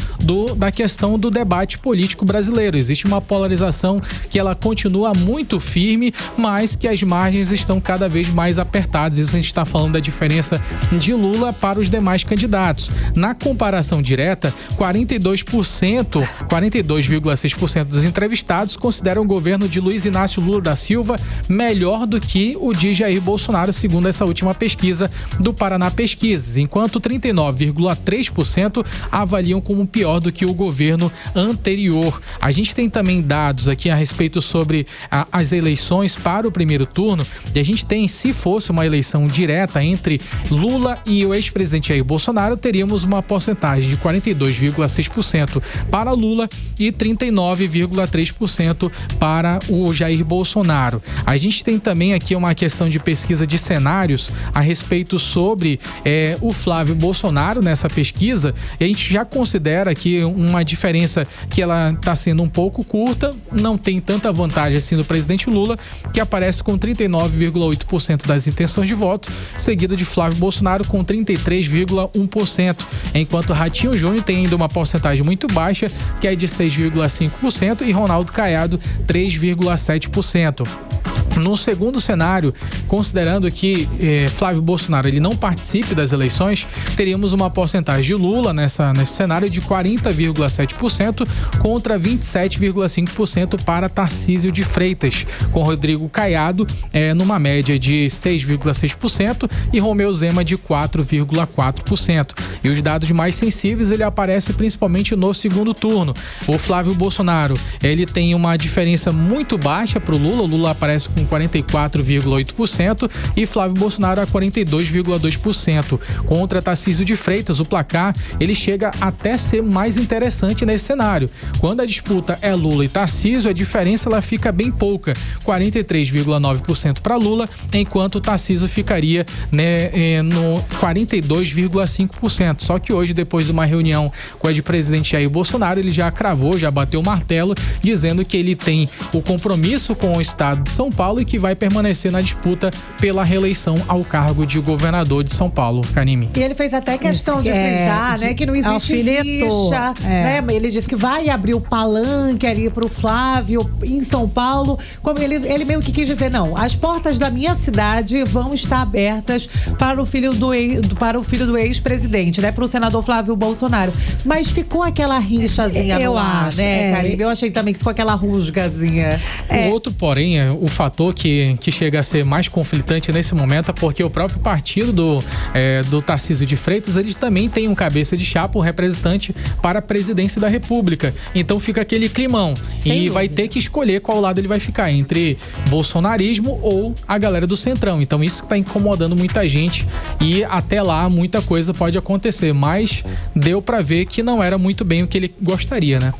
da questão do debate político brasileiro. Existe uma polarização que ela continua muito firme, mas que as margens estão cada vez mais apertadas. Isso a gente está falando da diferença de Lula para os demais candidatos. Na comparação direta, 42,6% dos entrevistados consideram o governo de Luiz Inácio Lula da Silva melhor do que o de Jair Bolsonaro, segundo essa última pesquisa do Paraná Pesquisas, enquanto 39,3% avaliam como pior do que o governo anterior. A gente tem também dados aqui a respeito sobre as eleições para o primeiro turno, e a gente tem, se fosse uma eleição direta entre Lula e o ex-presidente Jair Bolsonaro, teríamos uma porcentagem de 42,6% para Lula e 39,3% para o Jair Bolsonaro. A gente tem também aqui uma questão de pesquisa de cenários a respeito sobre o Flávio Bolsonaro nessa pesquisa, e a gente já considera aqui uma diferença que ela está sendo um pouco curta, não tem tanta vantagem assim do presidente Lula, que aparece com 39,8% das intenções de voto, seguido de Flávio Bolsonaro com 33,1%, enquanto Ratinho Júnior tem ainda uma porcentagem muito baixa, que é de 6,5%, e Ronaldo Caiado 3,7%. No segundo cenário, considerando que Flávio Bolsonaro ele não participe das eleições, teríamos uma porcentagem de Lula nesse cenário de 40,7% contra 27,5% para Tarcísio de Freitas, com Rodrigo Caiado numa média de 6,6% e Romeu Zema de 4,4%. E os dados mais sensíveis ele aparece principalmente no segundo turno. O Flávio Bolsonaro ele tem uma diferença muito baixa para o Lula. O Lula aparece com 44,8% e Flávio Bolsonaro a 42,2%. Contra Tarcísio de Freitas, o placar ele chega até ser mais interessante nesse cenário. Quando a disputa é Lula e Tarcísio, a diferença ela fica bem pouca, 43,9% para Lula, enquanto Tarcísio ficaria no 42,5%. Só que hoje, depois de uma reunião com o ex-presidente Jair Bolsonaro, ele já cravou, já bateu o martelo, dizendo que ele tem o compromisso com o estado de São Paulo e que vai permanecer na disputa pela reeleição ao cargo de governador de São Paulo, Karime. E ele fez até questão de frisar, né, que não existe rixa, né? Ele disse que vai abrir o palanque ali pro Flávio em São Paulo, como ele meio que quis dizer, não, as portas da minha cidade vão estar abertas para o filho do ex-presidente, né, pro senador Flávio Bolsonaro. Mas ficou aquela rixazinha no ar, né, Karime? Eu achei também que ficou aquela rusgazinha. O outro, porém, o fator que chega a ser mais conflitante nesse momento é porque o próprio partido do Tarcísio de Freitas, ele também tem um cabeça de chapa, um representante para a presidência da República. Então fica aquele climão. E vai ter que escolher qual lado ele vai ficar, entre bolsonarismo ou a galera do Centrão. Então isso está incomodando muita gente e até lá muita coisa pode acontecer, mas deu para ver que não era muito bem o que ele gostaria, né?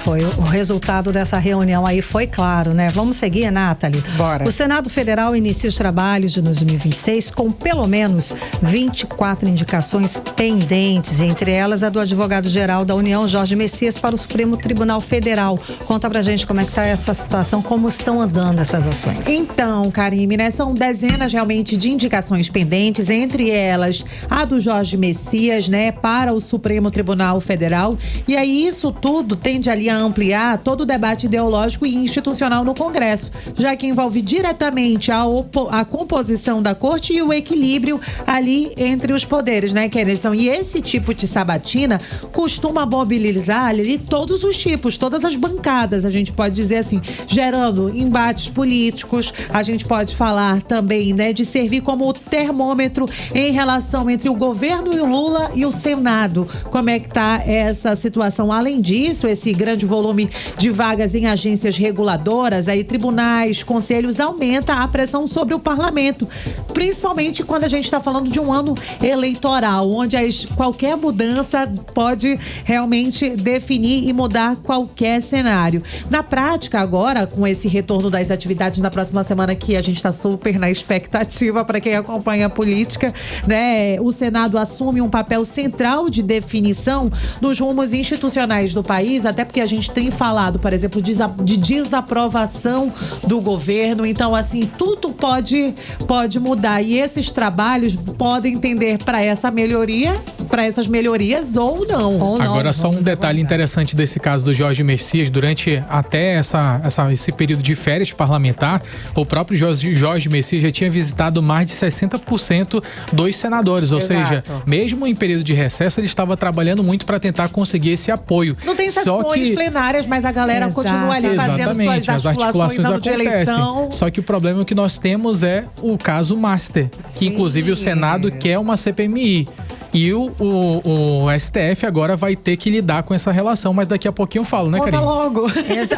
Foi o resultado dessa reunião aí, foi claro, né? Vamos seguir, Nathalie? Bora. O Senado Federal inicia os trabalhos de 2026 com pelo menos 24 indicações pendentes, entre elas a do advogado-geral da União, Jorge Messias, para o Supremo Tribunal Federal. Conta pra gente como é que tá essa situação, como estão andando essas ações. Então, Karime, né, são dezenas realmente de indicações pendentes, entre elas a do Jorge Messias, né, para o Supremo Tribunal Federal. E aí isso tudo tende ali a ampliar todo o debate ideológico e institucional no Congresso, já que envolve diretamente a composição da corte e o equilíbrio ali entre os poderes, né, Kennedy? E esse tipo de sabatina costuma mobilizar ali todos os tipos, todas as bancadas, a gente pode dizer assim, gerando embates políticos. A gente pode falar também, né, de servir como termômetro em relação entre o governo e o Lula e o Senado. Como é que tá essa situação? Além disso, esse grande volume de vagas em agências reguladoras, aí tribunais, conselheiros conselhos aumenta a pressão sobre o parlamento, principalmente quando a gente está falando de um ano eleitoral, onde qualquer mudança pode realmente definir e mudar qualquer cenário. Na prática, agora, com esse retorno das atividades na próxima semana, que a gente está super na expectativa para quem acompanha a política, né? O Senado assume um papel central de definição dos rumos institucionais do país, até porque a gente tem falado, por exemplo, de desaprovação do governo. Então, assim, tudo pode mudar. E esses trabalhos podem tender para essas melhorias ou não. Agora, só um detalhe interessante desse caso do Jorge Messias, durante até esse período de férias parlamentar, o próprio Jorge Messias já tinha visitado mais de 60% dos senadores, ou seja, mesmo em período de recesso, ele estava trabalhando muito para tentar conseguir esse apoio. Não tem sessões plenárias, mas a galera continua ali fazendo suas articulações de eleição. Só que o problema que nós temos é o caso Master, que inclusive o Senado quer uma CPMI. E o STF agora vai ter que lidar com essa relação, mas daqui a pouquinho eu falo, né, Karine? Conta logo.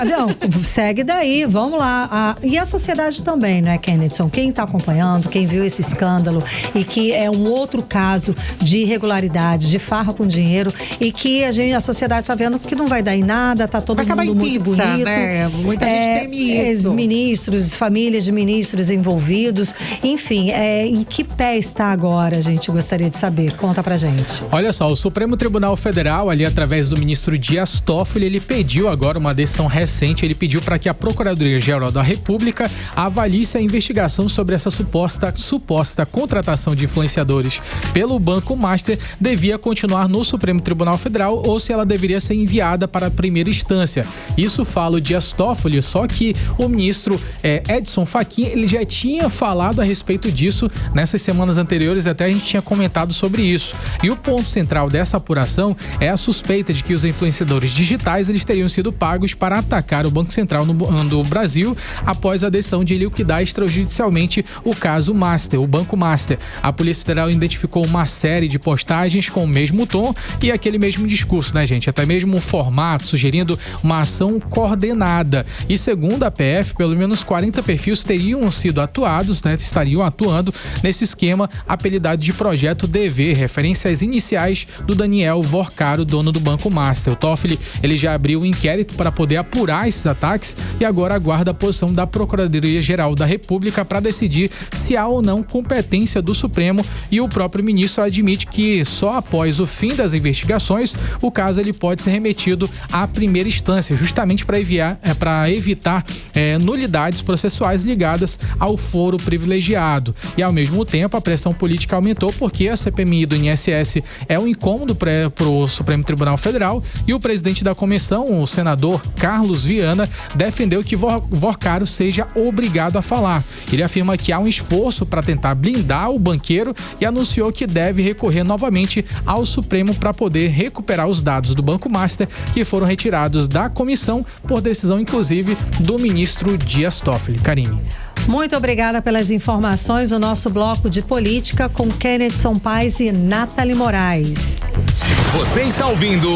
Não, segue daí, vamos lá. E a sociedade também, né, Kennedson? Quem tá acompanhando, quem viu esse escândalo e que é um outro caso de irregularidades, de farra com dinheiro e que a sociedade tá vendo que não vai dar em nada, tá todo mundo muito pizza, bonito. Né? Muita gente teme isso. Ministros, famílias de ministros envolvidos, enfim, em que pé está agora, a gente gostaria de saber. Conta pra gente. Olha só, o Supremo Tribunal Federal, ali através do ministro Dias Toffoli, ele pediu agora uma decisão recente, ele pediu para que a Procuradoria-Geral da República avalisse a investigação sobre essa suposta contratação de influenciadores pelo Banco Master devia continuar no Supremo Tribunal Federal ou se ela deveria ser enviada para a primeira instância. Isso fala o Dias Toffoli, só que o ministro Edson Fachin, ele já tinha falado a respeito disso nessas semanas anteriores, até a gente tinha comentado sobre isso. E o ponto central dessa apuração é a suspeita de que os influenciadores digitais eles teriam sido pagos para atacar o Banco Central do Brasil após a decisão de liquidar extrajudicialmente o caso Master, o Banco Master. A Polícia Federal identificou uma série de postagens com o mesmo tom e aquele mesmo discurso, né, gente? Até mesmo um formato sugerindo uma ação coordenada. E segundo a PF, pelo menos 40 perfis teriam sido atuados, né? Estariam atuando nesse esquema apelidado de Projeto DV, referência às iniciais do Daniel Vorcaro, dono do Banco Master. O Toffoli, ele já abriu um inquérito para poder apurar esses ataques e agora aguarda a posição da Procuradoria-Geral da República para decidir se há ou não competência do Supremo, e o próprio ministro admite que só após o fim das investigações o caso ele pode ser remetido à primeira instância, justamente para evitar nulidades processuais ligadas ao foro privilegiado. E ao mesmo tempo a pressão política aumentou porque a CPMI do INSS é um incômodo para o Supremo Tribunal Federal e o presidente da comissão, o senador Carlos Viana, defendeu que Vorcaro seja obrigado a falar. Ele afirma que há um esforço para tentar blindar o banqueiro e anunciou que deve recorrer novamente ao Supremo para poder recuperar os dados do Banco Master que foram retirados da comissão por decisão, inclusive, do ministro Dias Toffoli. Karine. Muito obrigada pelas informações. O nosso bloco de política com Kennedson Paes e Nathalie Moraes. Você está ouvindo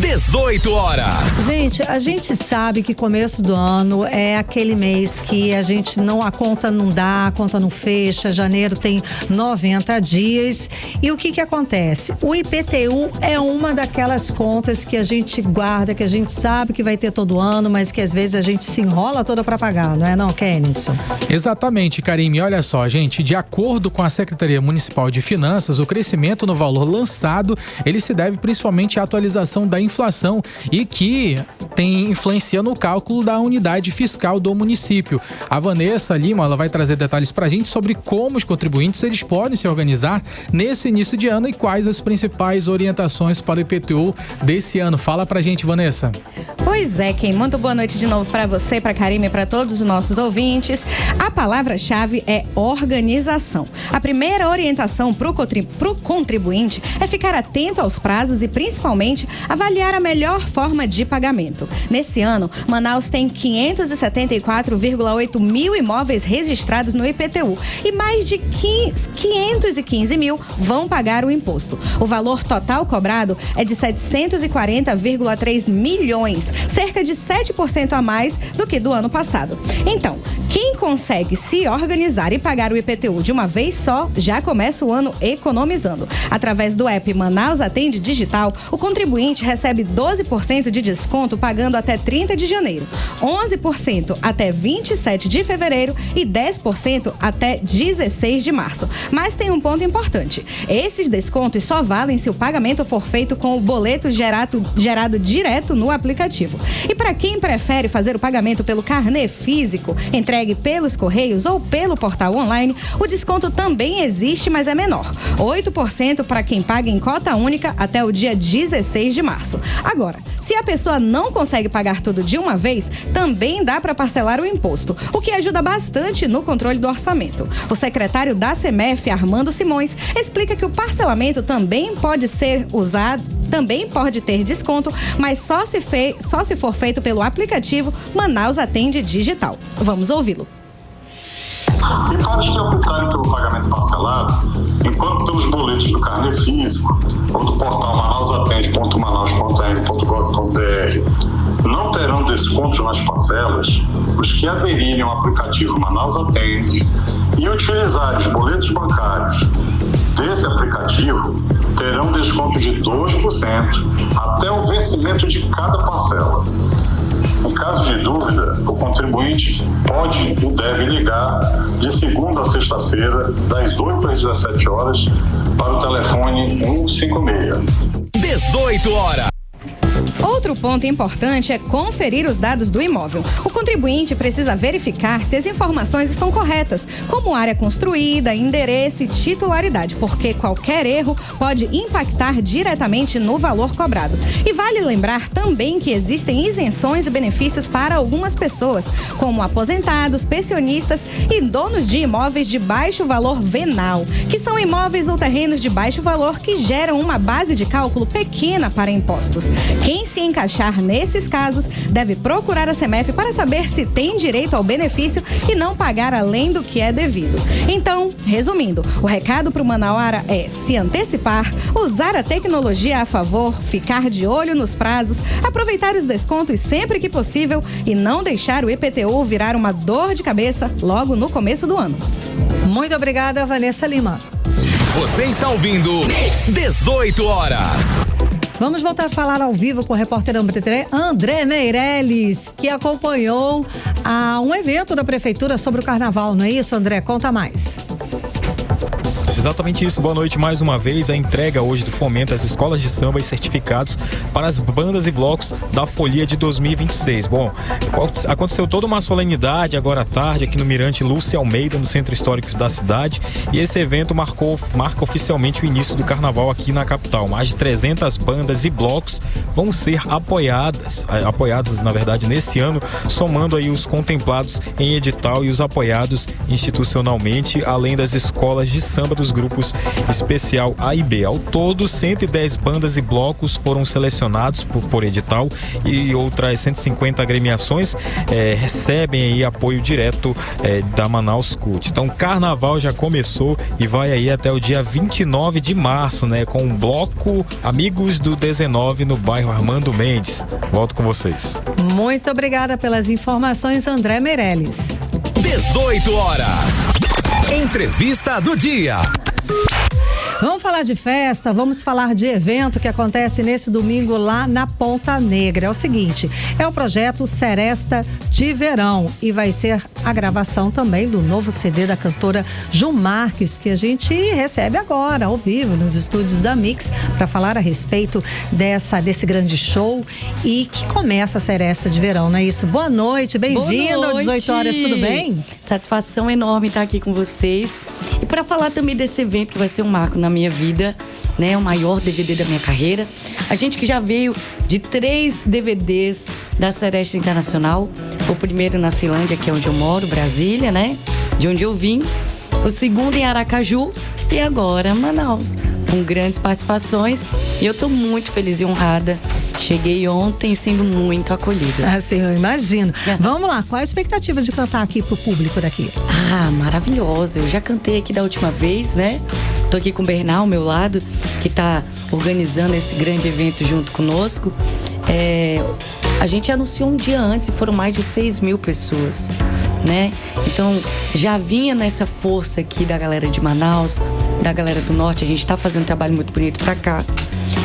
18 horas. Gente, a gente sabe que começo do ano é aquele mês que a conta não dá, a conta não fecha, janeiro tem 90 dias. E o que acontece? O IPTU é uma daquelas contas que a gente guarda, que a gente sabe que vai ter todo ano, mas que às vezes a gente se enrola toda para pagar, não é não, Kennedson? Exatamente, Karine. Olha só, gente, de acordo com a Secretaria Municipal de Finanças, o crescimento no valor lançado, ele se deve principalmente à atualização da inflação e que influencia no cálculo da unidade fiscal do município. A Vanessa Lima, ela vai trazer detalhes pra gente sobre como os contribuintes eles podem se organizar nesse início de ano e quais as principais orientações para o IPTU desse ano. Fala pra gente, Vanessa. Pois é, Kim, muito boa noite de novo para você, para Karime e para todos os nossos ouvintes. A palavra-chave é organização. A primeira orientação para o contribuinte é ficar atento aos prazos e, principalmente, avaliar a melhor forma de pagamento. Nesse ano, Manaus tem 574,8 mil imóveis registrados no IPTU e mais de 515 mil vão pagar o imposto. O valor total cobrado é de 740,3 milhões, cerca de 7% a mais do que do ano passado. Então, quem consegue se organizar e pagar o IPTU de uma vez só, já começa o ano economizando. Através do app Manaus Atende Digital, o contribuinte recebe 12% de desconto pagando até 30 de janeiro, 11% até 27 de fevereiro e 10% até 16 de março. Mas tem um ponto importante. Esses descontos só valem se o pagamento for feito com o boleto gerado direto no aplicativo. E para quem prefere fazer o pagamento pelo carnê físico, entregue pelos correios ou pelo portal online, o desconto também existe, mas é menor. 8% para quem paga em cota única até o dia 16 de março. Agora, se a pessoa não consegue pagar tudo de uma vez, também dá para parcelar o imposto, o que ajuda bastante no controle do orçamento. O secretário da CEMEF, Armando Simões, explica que o parcelamento também pode ser usado, também pode ter desconto, mas só se for feito pelo aplicativo Manaus Atende Digital. Vamos ouvi-lo. E para os que optarem pelo pagamento parcelado, enquanto pelos boletos do carnê físico ou do portal manausatende.manaus.gov.br não terão desconto nas parcelas, os que aderirem ao aplicativo Manaus Atende e utilizarem os boletos bancários desse aplicativo terão desconto de 2% até o vencimento de cada parcela. Em caso de dúvida, o contribuinte pode e deve ligar de segunda a sexta-feira, das 8 às 17 horas, para o telefone 156. 18 horas. Outro ponto importante é conferir os dados do imóvel. O contribuinte precisa verificar se as informações estão corretas, como área construída, endereço e titularidade, porque qualquer erro pode impactar diretamente no valor cobrado. E vale lembrar também que existem isenções e benefícios para algumas pessoas, como aposentados, pensionistas e donos de imóveis de baixo valor venal, que são imóveis ou terrenos de baixo valor que geram uma base de cálculo pequena para impostos. Quem se encaixar nesses casos deve procurar a CEMEF para saber se tem direito ao benefício e não pagar além do que é devido. Então, resumindo, o recado para o Manauara é se antecipar, usar a tecnologia a favor, ficar de olho nos prazos, aproveitar os descontos sempre que possível e não deixar o IPTU virar uma dor de cabeça logo no começo do ano. Muito obrigada, Vanessa Lima. Você está ouvindo 18 horas. Vamos voltar a falar ao vivo com o repórter André Meirelles, que acompanhou um evento da Prefeitura sobre o Carnaval, não é isso, André? Conta mais. Exatamente isso, boa noite mais uma vez. A entrega hoje do Fomento às escolas de samba e certificados para as bandas e blocos da Folia de 2026. Bom, aconteceu toda uma solenidade agora à tarde aqui no Mirante Lúcia Almeida, no Centro Histórico da cidade, e esse evento marca oficialmente o início do carnaval aqui na capital. Mais de 300 bandas e blocos vão ser apoiadas na verdade nesse ano, somando aí os contemplados em edital e os apoiados institucionalmente, além das escolas de samba dos grupos especial A e B. Ao todo, 110 bandas e blocos foram selecionados por edital e outras 150 agremiações recebem aí apoio direto da Manaus Cult. Então, o carnaval já começou e vai aí até o dia 29 de março, né? Com um bloco Amigos do 19 no bairro Armando Mendes. Volto com vocês. Muito obrigada pelas informações, André Meirelles. 18 horas. Entrevista do dia. Vamos falar de festa, vamos falar de evento que acontece nesse domingo lá na Ponta Negra. É o seguinte, é o projeto Seresta de Verão e vai ser a gravação também do novo CD da cantora Jun Marques, que a gente recebe agora ao vivo nos estúdios da Mix para falar a respeito desse grande show e que começa a Seresta de Verão, não é isso? Boa noite, bem-vindo ao 18 horas, tudo bem? Satisfação enorme estar aqui com vocês e para falar também desse evento que vai ser um marco na minha vida, né? O maior DVD da minha carreira. A gente que já veio de 3 DVDs da Seresta Internacional. O primeiro na Ceilândia, que é onde eu moro, Brasília, né? De onde eu vim. O segundo em Aracaju e agora Manaus, com grandes participações. E eu tô muito feliz e honrada. Cheguei ontem sendo muito acolhida. Assim, eu imagino. Vamos lá, qual a expectativa de cantar aqui pro público daqui? Ah, maravilhosa. Eu já cantei aqui da última vez, né? Tô aqui com o Bernal ao meu lado, que tá organizando esse grande evento junto conosco. A gente anunciou um dia antes e foram mais de 6 mil pessoas, né? Então, já vinha nessa força aqui da galera de Manaus, da galera do Norte. A gente tá fazendo um trabalho muito bonito pra cá.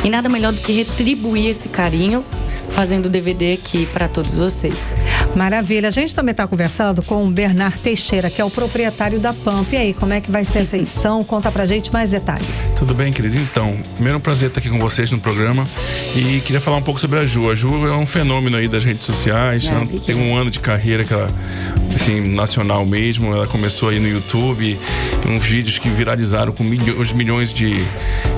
E nada melhor do que retribuir esse carinho fazendo o DVD aqui para todos vocês. Maravilha. A gente também está conversando com o Bernard Teixeira, que é o proprietário da Pump. E aí, como é que vai ser essa edição? Conta pra gente mais detalhes. Tudo bem, querido? Então, primeiro um prazer estar aqui com vocês no programa e queria falar um pouco sobre a Ju. A Ju é um fenômeno aí das redes sociais, ela tem um ano de carreira que ela, assim, nacional mesmo. Ela começou aí no YouTube, uns vídeos que viralizaram com milhões de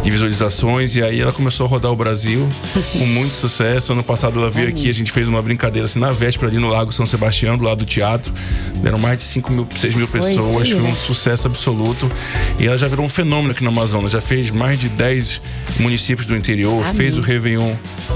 visualizações, e aí ela começou a rodar o Brasil com muito sucesso. Ano passado ela veio aqui, a gente fez uma brincadeira assim na véspera ali no Lago São Sebastião, do lado do teatro. Deram mais de 5 mil, 6 mil pessoas, foi um sucesso absoluto. E ela já virou um fenômeno aqui no Amazonas, já fez mais de 10 municípios do interior, fez o Réveillon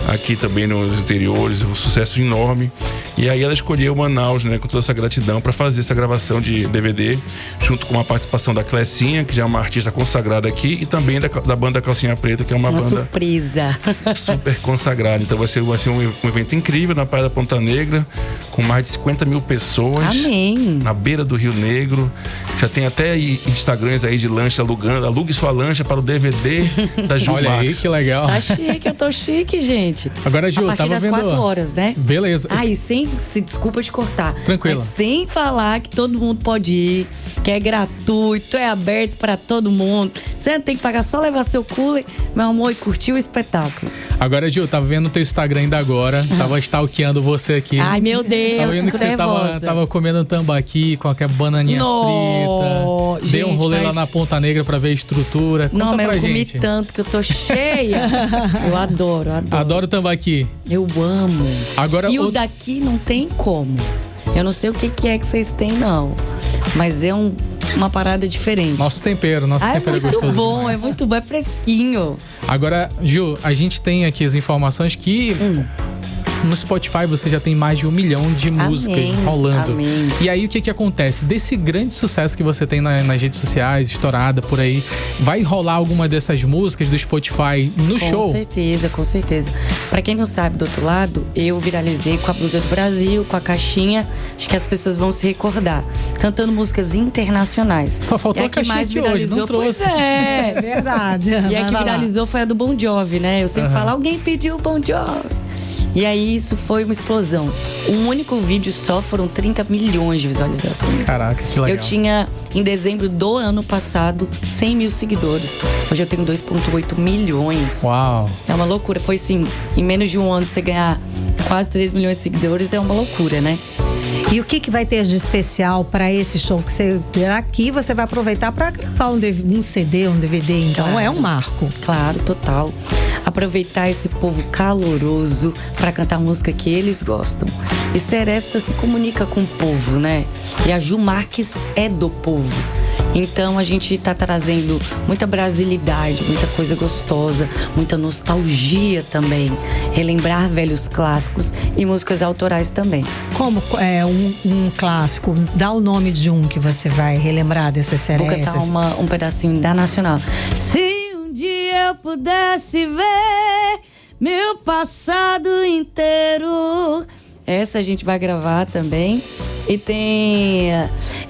aqui também nos interiores, um sucesso enorme. E aí ela escolheu Manaus, né, com toda essa gratidão, para fazer essa gravação de DVD, junto com a participação da Clecinha, que já é uma artista consagrada aqui, e também da banda Calcinha Preta, que é uma banda surpresa super consagrada. Então vai ser um evento incrível na Praia da Ponta Negra, com mais de 50 mil pessoas. Amém. Na beira do Rio Negro. Já tem até Instagrams aí de lancha alugando. Alugue sua lancha para o DVD da Ju. Olha aí, que legal. Tá chique, eu tô chique, gente. Agora, Ju, a partir das 4 horas, né? Beleza. E se desculpa de cortar. Tranquilo. Mas sem falar que todo mundo pode ir, que é gratuito, é aberto para todo mundo. Você não tem que pagar, só levar seu cooler, meu amor, e curtir o espetáculo. Agora, Gil, tava vendo o teu Instagram ainda agora, tava stalkeando você aqui. Ai, meu Deus, tava vendo que você tava comendo tambaqui com aquela bananinha frita. Dei um rolê lá na Ponta Negra pra ver a estrutura. Conta não, mas pra eu comi gente. tanto que eu tô cheia. Eu adoro. Adoro tambaqui. Eu amo. Agora, e o daqui não tem como. Eu não sei o que é que vocês têm, não. Mas é uma parada diferente. Nosso tempero é gostoso demais. É muito bom, é fresquinho. Agora, Ju, a gente tem aqui as informações que no Spotify você já tem mais de 1 milhão de músicas rolando. Amém. E aí o que acontece? Desse grande sucesso que você tem nas redes sociais, estourada por aí, vai rolar alguma dessas músicas do Spotify no show? Com certeza. Pra quem não sabe, do outro lado, eu viralizei com a Blusa do Brasil, com a caixinha. Acho que as pessoas vão se recordar. Cantando músicas internacionais. Só faltou a caixinha aqui hoje, não trouxe. É, verdade. E a que viralizou foi a do Bon Jovi, né? Eu sempre falo, alguém pediu o Bon Jovi. E aí isso foi uma explosão. Um único vídeo só foram 30 milhões de visualizações. Caraca, que legal. Eu tinha, em dezembro do ano passado, 100 mil seguidores. Hoje eu tenho 2,8 milhões. Uau! É uma loucura. Foi assim, em menos de um ano você ganhar quase 3 milhões de seguidores é uma loucura, né? E o que vai ter de especial para esse show? Que você aqui você vai aproveitar para gravar um CD, um DVD, então claro. É um marco. Claro, total. Aproveitar esse povo caloroso para cantar música que eles gostam. E Seresta se comunica com o povo, né? E a Ju Marques é do povo. Então a gente tá trazendo muita brasilidade, muita coisa gostosa, muita nostalgia também. Relembrar velhos clássicos e músicas autorais também. Como é um clássico? Dá o nome de um que você vai relembrar dessas Serestas. Vou cantar um pedacinho da Nacional. Se um dia eu pudesse ver meu passado inteiro. Essa a gente vai gravar também. E tem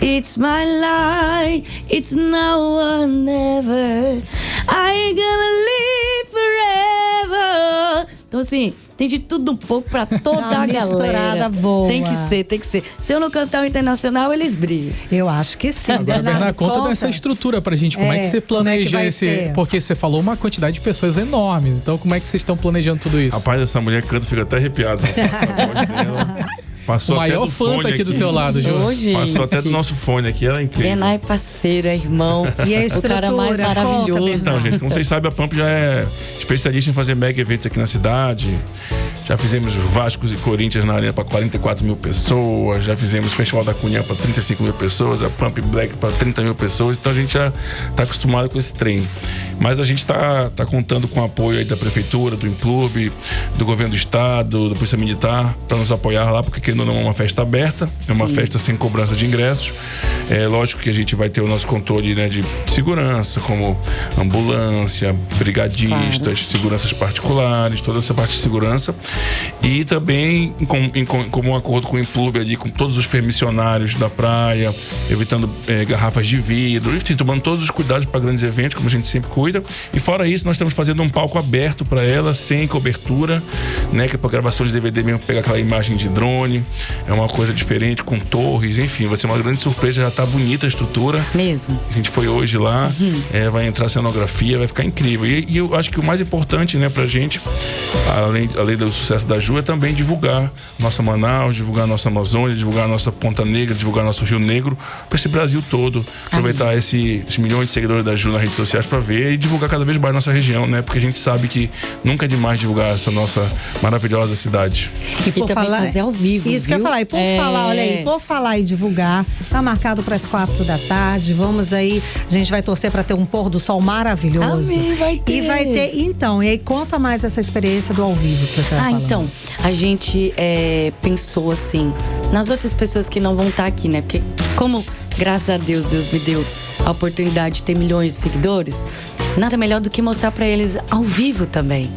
It's my life, it's now or never, I gonna live forever. Então assim, tem de tudo um pouco pra toda a galera. Boa. Tem que ser. Se eu não cantar o internacional, eles brilham. Eu acho que sim. Agora, Bernardo, conta dessa estrutura pra gente. Como é que você planeja esse... Porque você falou uma quantidade de pessoas enormes. Então, como é que vocês estão planejando tudo isso? Rapaz, essa mulher canta, fica até arrepiado. Passa a voz dela. Passou o maior fã tá aqui do teu lado, Ju. Passou até do nosso fone aqui, ela é incrível. Bernardo é parceiro, é irmão. E a o cara mais maravilhoso. Então, gente, como vocês sabem, a Pump já é especialista em fazer mega eventos aqui na cidade. Já fizemos Vasco e Corinthians na Arena para 44 mil pessoas, já fizemos Festival da Cunha para 35 mil pessoas, a Pump Black para 30 mil pessoas, então a gente já está acostumado com esse trem. Mas a gente está contando com o apoio aí da Prefeitura, do Implurb, do Governo do Estado, da Polícia Militar, para nos apoiar lá, porque querendo ou não é uma festa aberta, é uma festa sem cobrança de ingressos. É lógico que a gente vai ter o nosso controle, né, de segurança, como ambulância, brigadistas, seguranças particulares, toda essa parte de segurança. E também como um acordo com o Implurb ali, com todos os permissionários da praia, evitando garrafas de vidro, enfim, tomando todos os cuidados para grandes eventos, como a gente sempre cuida. E fora isso, nós estamos fazendo um palco aberto para ela, sem cobertura, né, que é para gravação de DVD mesmo, pegar aquela imagem de drone, é uma coisa diferente, com torres, enfim, vai ser uma grande surpresa, já tá bonita a estrutura. Mesmo. A gente foi hoje lá, vai entrar cenografia, vai ficar incrível. E eu acho que o mais importante, né, pra gente, além do sucesso da Ju, é também divulgar nossa Manaus, divulgar nossa Amazônia, divulgar nossa Ponta Negra, divulgar nosso Rio Negro, para esse Brasil todo. Aproveitar esses milhões de seguidores da Ju nas redes sociais para ver e divulgar cada vez mais nossa região, né? Porque a gente sabe que nunca é demais divulgar essa nossa maravilhosa cidade. E também fazer ao vivo. Isso, viu? Que eu ia falar. E por falar, olha aí, por falar e divulgar, tá marcado para as 4 da tarde. Vamos aí, a gente vai torcer para ter um pôr do sol maravilhoso. Amém, vai ter. E vai ter, então, e aí conta mais essa experiência do ao vivo que você vai falar. Então, a gente pensou assim, nas outras pessoas que não vão estar aqui, né? Porque como, graças a Deus, Deus me deu a oportunidade de ter milhões de seguidores, nada melhor do que mostrar para eles ao vivo também.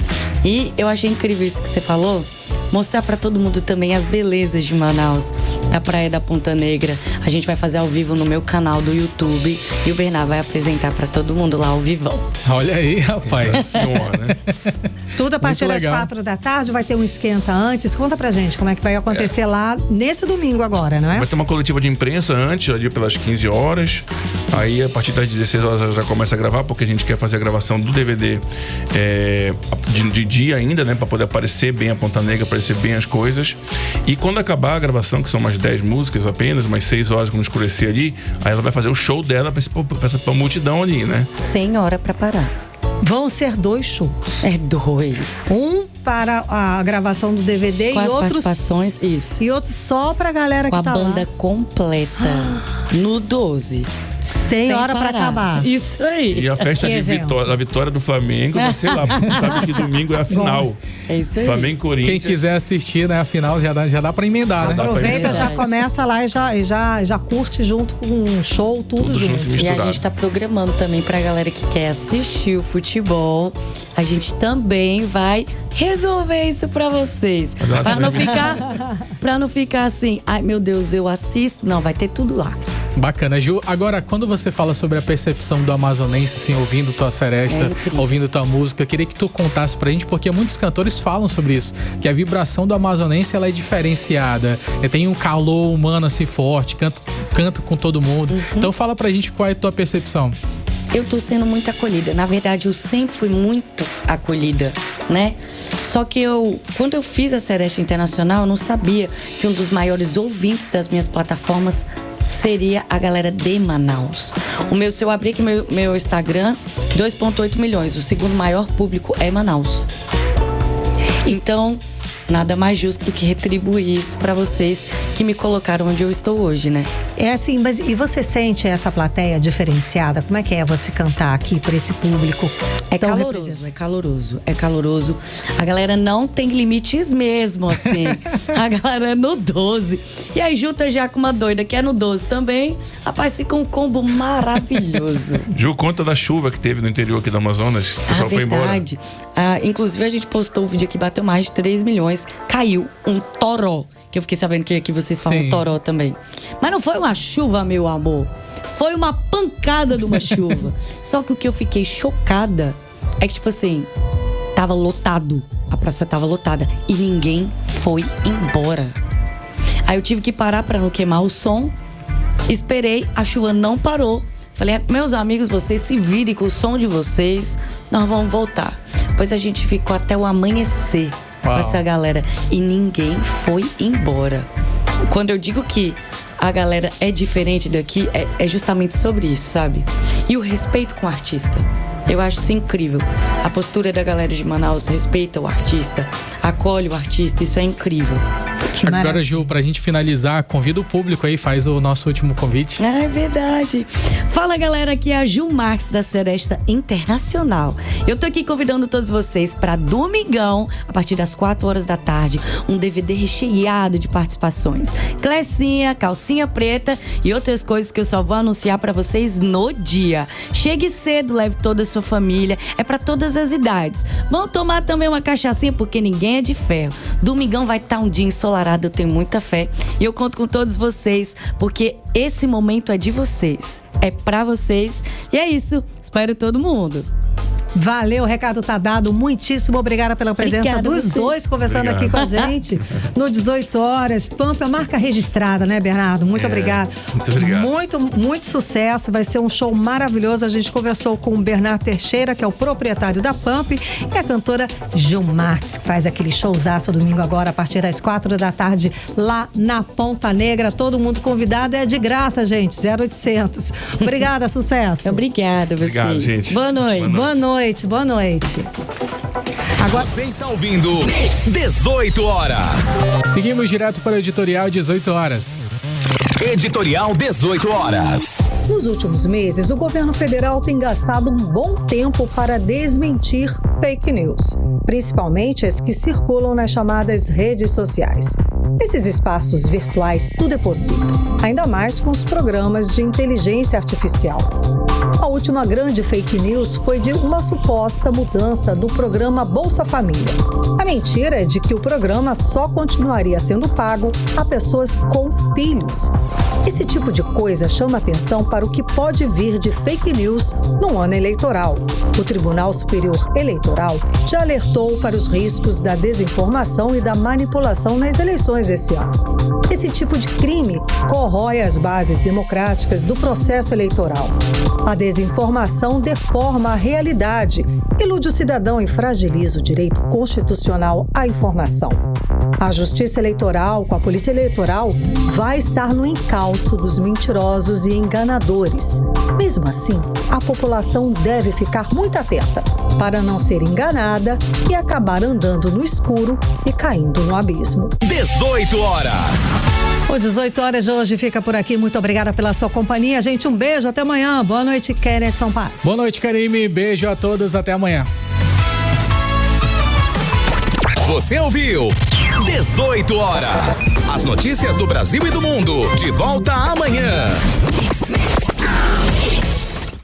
E eu achei incrível isso que você falou, mostrar para todo mundo também as belezas de Manaus, da Praia da Ponta Negra. A gente vai fazer ao vivo no meu canal do YouTube e o Bernard vai apresentar para todo mundo lá ao vivão. Olha aí, rapaz. Tudo a partir das 4 da tarde, vai ter um esquenta antes. Conta pra gente como é que vai acontecer lá nesse domingo agora, não é? Vai ter uma coletiva de imprensa antes, ali pelas 15 horas. Aí a partir das 16 horas já começa a gravar, porque a gente quer fazer a gravação do DVD de dia ainda, né? Pra poder aparecer bem a Ponta Negra, aparecer bem as coisas. E quando acabar a gravação, que são umas 10 músicas apenas, umas 6 horas quando escurecer ali, aí ela vai fazer o show dela pra multidão ali, né? Sem hora pra parar. Vão ser 2 shows. 2. Um para a gravação do DVD com e as outros participações, isso. E outros só pra galera com que tá lá. Com a banda completa. No 12. Sem hora pra acabar. Isso aí. E a festa da vitória do Flamengo, sei lá, porque você sabe que domingo é a final. Bom, é isso aí. Flamengo e Corinthians. Quem quiser assistir, né, a final já dá pra emendar, né? Aproveita, já começa lá e já curte junto com um show, tudo junto. E a gente tá programando também pra galera que quer assistir o futebol. A gente também vai resolver isso pra vocês. Pra não ficar assim, ai meu Deus, eu assisto. Não, vai ter tudo lá. Bacana, Ju. Agora, quando você fala sobre a percepção do amazonense, assim, ouvindo tua seresta, ouvindo tua música, eu queria que tu contasse pra gente, porque muitos cantores falam sobre isso, que a vibração do amazonense, ela é diferenciada, tem um calor humano assim forte, canta com todo mundo. Então fala pra gente qual é a tua percepção. Eu tô sendo muito acolhida. Na verdade, eu sempre fui muito acolhida, né? Só que quando eu fiz a Seresta Internacional, eu não sabia que um dos maiores ouvintes das minhas plataformas seria a galera de Manaus. Se eu abrir aqui meu Instagram, 2,8 milhões. O segundo maior público é Manaus. Então, nada mais justo do que retribuir isso pra vocês que me colocaram onde eu estou hoje, né? É assim, mas e você sente essa plateia diferenciada? Como é que é você cantar aqui pra esse público? É caloroso. A galera não tem limites mesmo, assim. A galera é no 12. E aí junta já com uma doida que é no 12 também. Rapaz, fica um combo maravilhoso. Ju, conta da chuva que teve no interior aqui do Amazonas. O pessoal foi embora. Verdade. Inclusive, a gente postou um vídeo que bateu mais de 3 milhões. Caiu um toró, que eu fiquei sabendo que aqui vocês falam toró também. Mas não foi uma chuva, meu amor. Foi uma pancada de uma chuva. Só que o que eu fiquei chocada é que, tipo assim, tava lotado. A praça tava lotada e ninguém foi embora. Aí eu tive que parar pra não queimar o som. Esperei, a chuva não parou. Falei, meus amigos, vocês se virem com o som de vocês, nós vamos voltar. Pois a gente ficou até o amanhecer com essa galera e ninguém foi embora. Quando eu digo que a galera é diferente daqui, é justamente sobre isso, sabe? E o respeito com o artista. Eu acho isso incrível. A postura da galera de Manaus respeita o artista, acolhe o artista, isso é incrível. Agora, Ju, pra gente finalizar, convida o público aí, faz o nosso último convite. É verdade. Fala, galera, aqui é a Ju Marques da Seresta Internacional. Eu tô aqui convidando todos vocês para domingão, a partir das 4 horas da tarde, um DVD recheado de participações. Clecinha, calcinha preta e outras coisas que eu só vou anunciar para vocês no dia. Chegue cedo, leve toda a sua família, é para todas as idades. Vão tomar também uma cachaçinha, porque ninguém é de ferro. Domingão vai estar um dia ensolarado, eu tenho muita fé. E eu conto com todos vocês, porque esse momento é de vocês. É pra vocês. E é isso. Espero todo mundo. Valeu, o recado tá dado. Muitíssimo obrigada pela presença dos dois conversando aqui com a gente no 18 horas. Pump é marca registrada, né, Bernardo? Muito obrigado. Muito obrigado. Muito sucesso. Vai ser um show maravilhoso. A gente conversou com o Bernardo Teixeira, que é o proprietário da Pump, e a cantora Ju Marques, que faz aquele showzaço domingo agora, a partir das 4 da tarde, lá na Ponta Negra. Todo mundo convidado, é de graça, gente. 0800. Obrigada, sucesso. Obrigada a vocês. Obrigado, gente. Boa noite. Boa noite. Boa noite. Agora você está ouvindo 18 horas. Seguimos direto para o editorial 18 horas. Editorial 18 horas. Nos últimos meses, o governo federal tem gastado um bom tempo para desmentir fake news, principalmente as que circulam nas chamadas redes sociais. Nesses espaços virtuais, tudo é possível, ainda mais com os programas de inteligência artificial. A última grande fake news foi de uma suposta mudança do programa Bolsa Família. A mentira é de que o programa só continuaria sendo pago a pessoas com filhos. Esse tipo de coisa chama atenção para o que pode vir de fake news no ano eleitoral. O Tribunal Superior Eleitoral já alertou para os riscos da desinformação e da manipulação nas eleições esse ano. Esse tipo de crime corrói as bases democráticas do processo eleitoral. A desinformação deforma a realidade, ilude o cidadão e fragiliza o direito constitucional à informação. A Justiça Eleitoral, com a Polícia Eleitoral, vai estar no encalço dos mentirosos e enganadores. Mesmo assim, a população deve ficar muito atenta para não ser enganada e acabar andando no escuro e caindo no abismo. 18 horas. O 18 horas de hoje fica por aqui. Muito obrigada pela sua companhia. Gente, um beijo. Até amanhã. Boa noite, Kenneth São Paz. Boa noite, Karime. Beijo a todos. Até amanhã. Você ouviu 18 horas. As notícias do Brasil e do mundo. De volta amanhã.